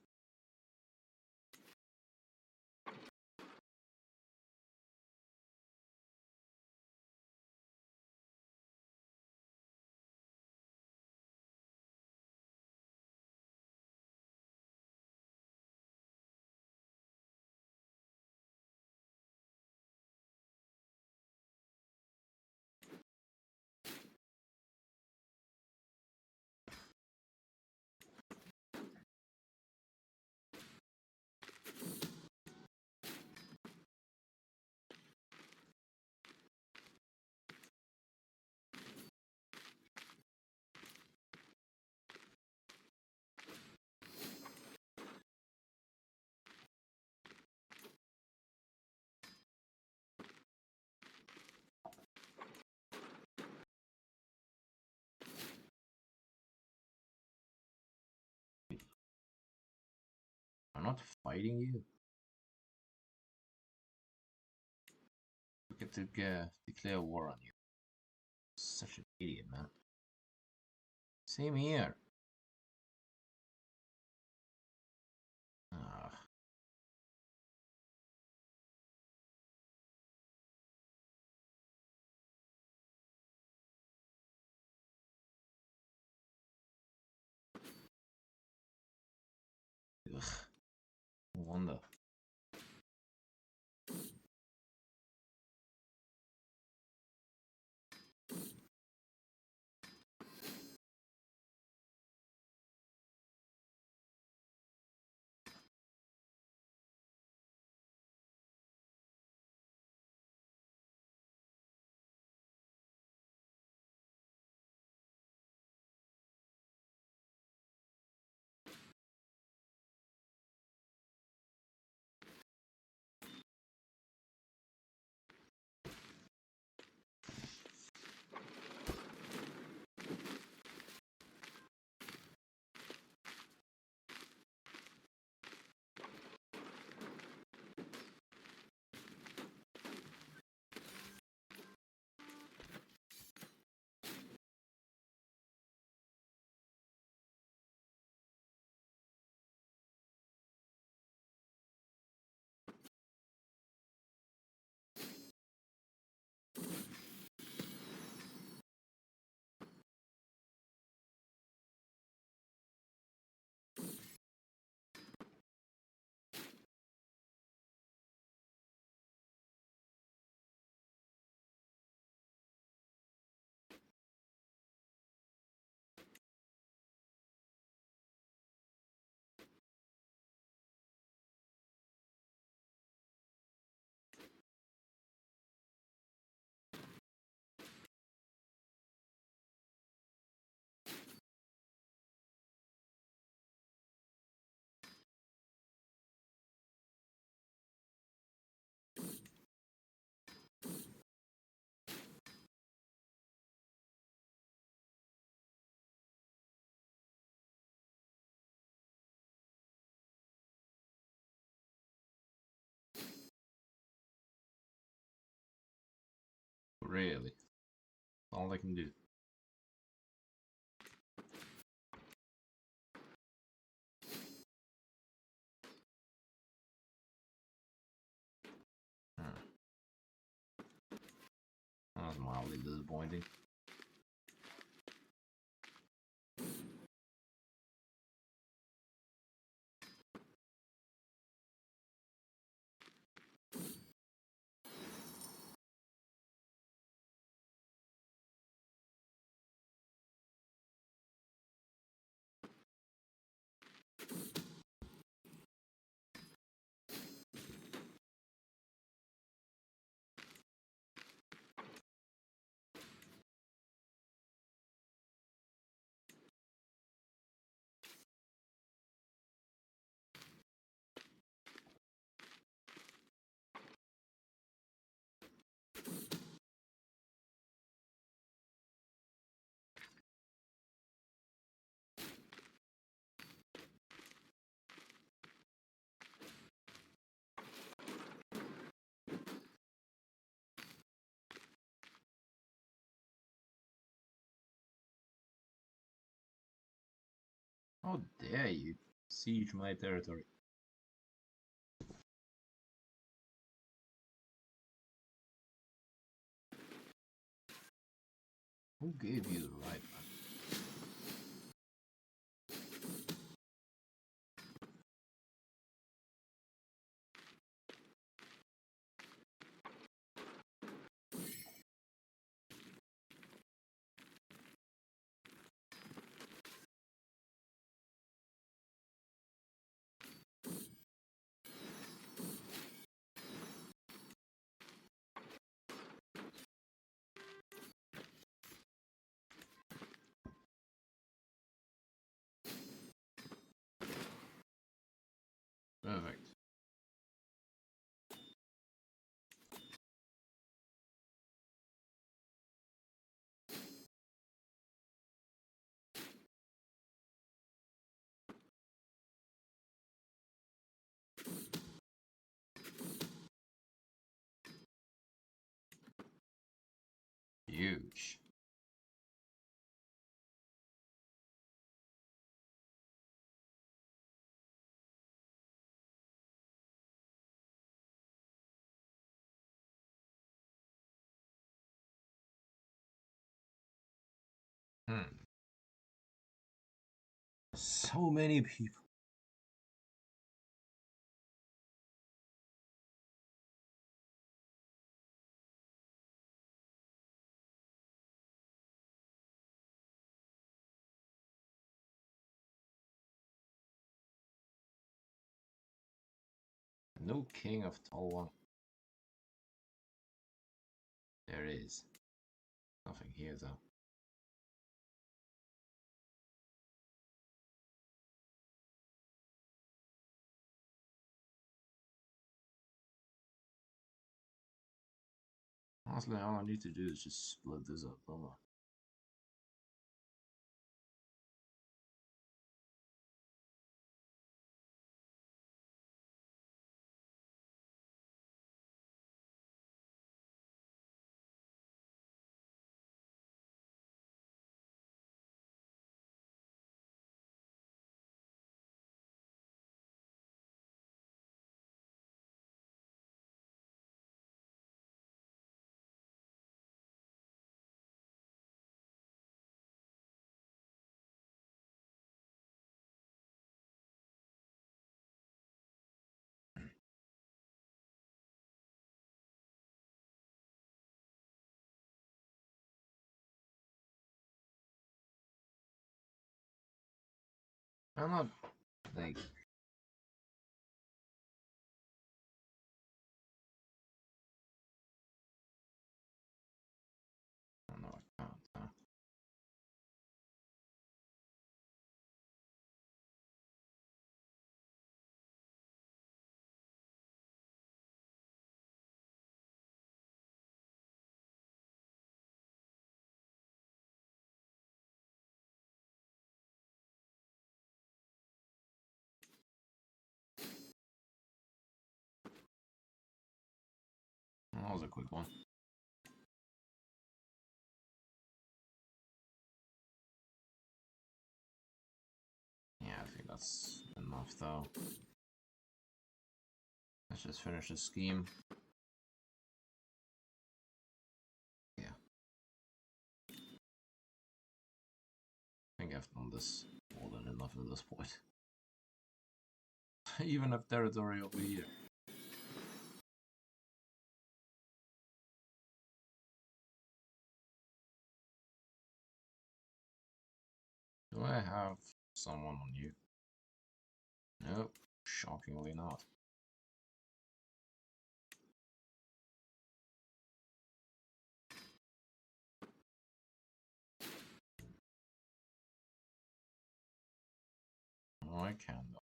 [SPEAKER 1] I'm not fighting you. We get to declare war on you. Such an idiot, man. Same here. Ah, ugh. No wonder. Really. All I can do. That was mildly disappointing. How dare you siege my territory? Who gave you the right, man? Perfect. Huge. So many people. No king of Taiwan. There is. Nothing here though. Honestly, all I need to do is just split this up. Hold on. I'm not like I don't know. I can't. That was a quick one. That's enough though. Let's just finish the scheme. Yeah. I think I've done this more than enough at this point. Even have territory over here. Do I have someone on you? Nope, shockingly not. Oh, I can though.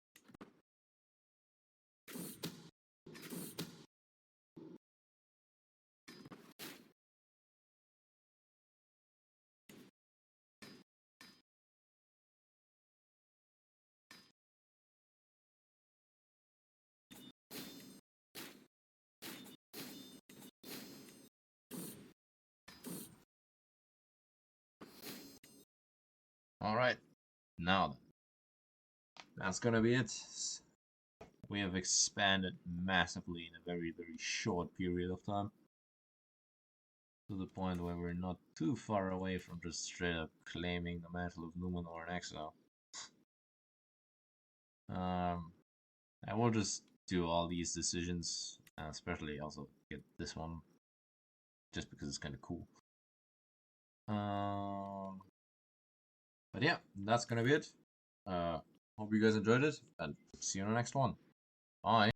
[SPEAKER 1] Alright, now then. That's gonna be it. We have expanded massively in a very, very short period of time. To the point where we're not too far away from just straight up claiming the Mantle of Numenor in exile. I will just do all these decisions, especially also get this one, just because it's kind of cool. But yeah, that's gonna be it. Hope you guys enjoyed it, and see you in the next one. Bye.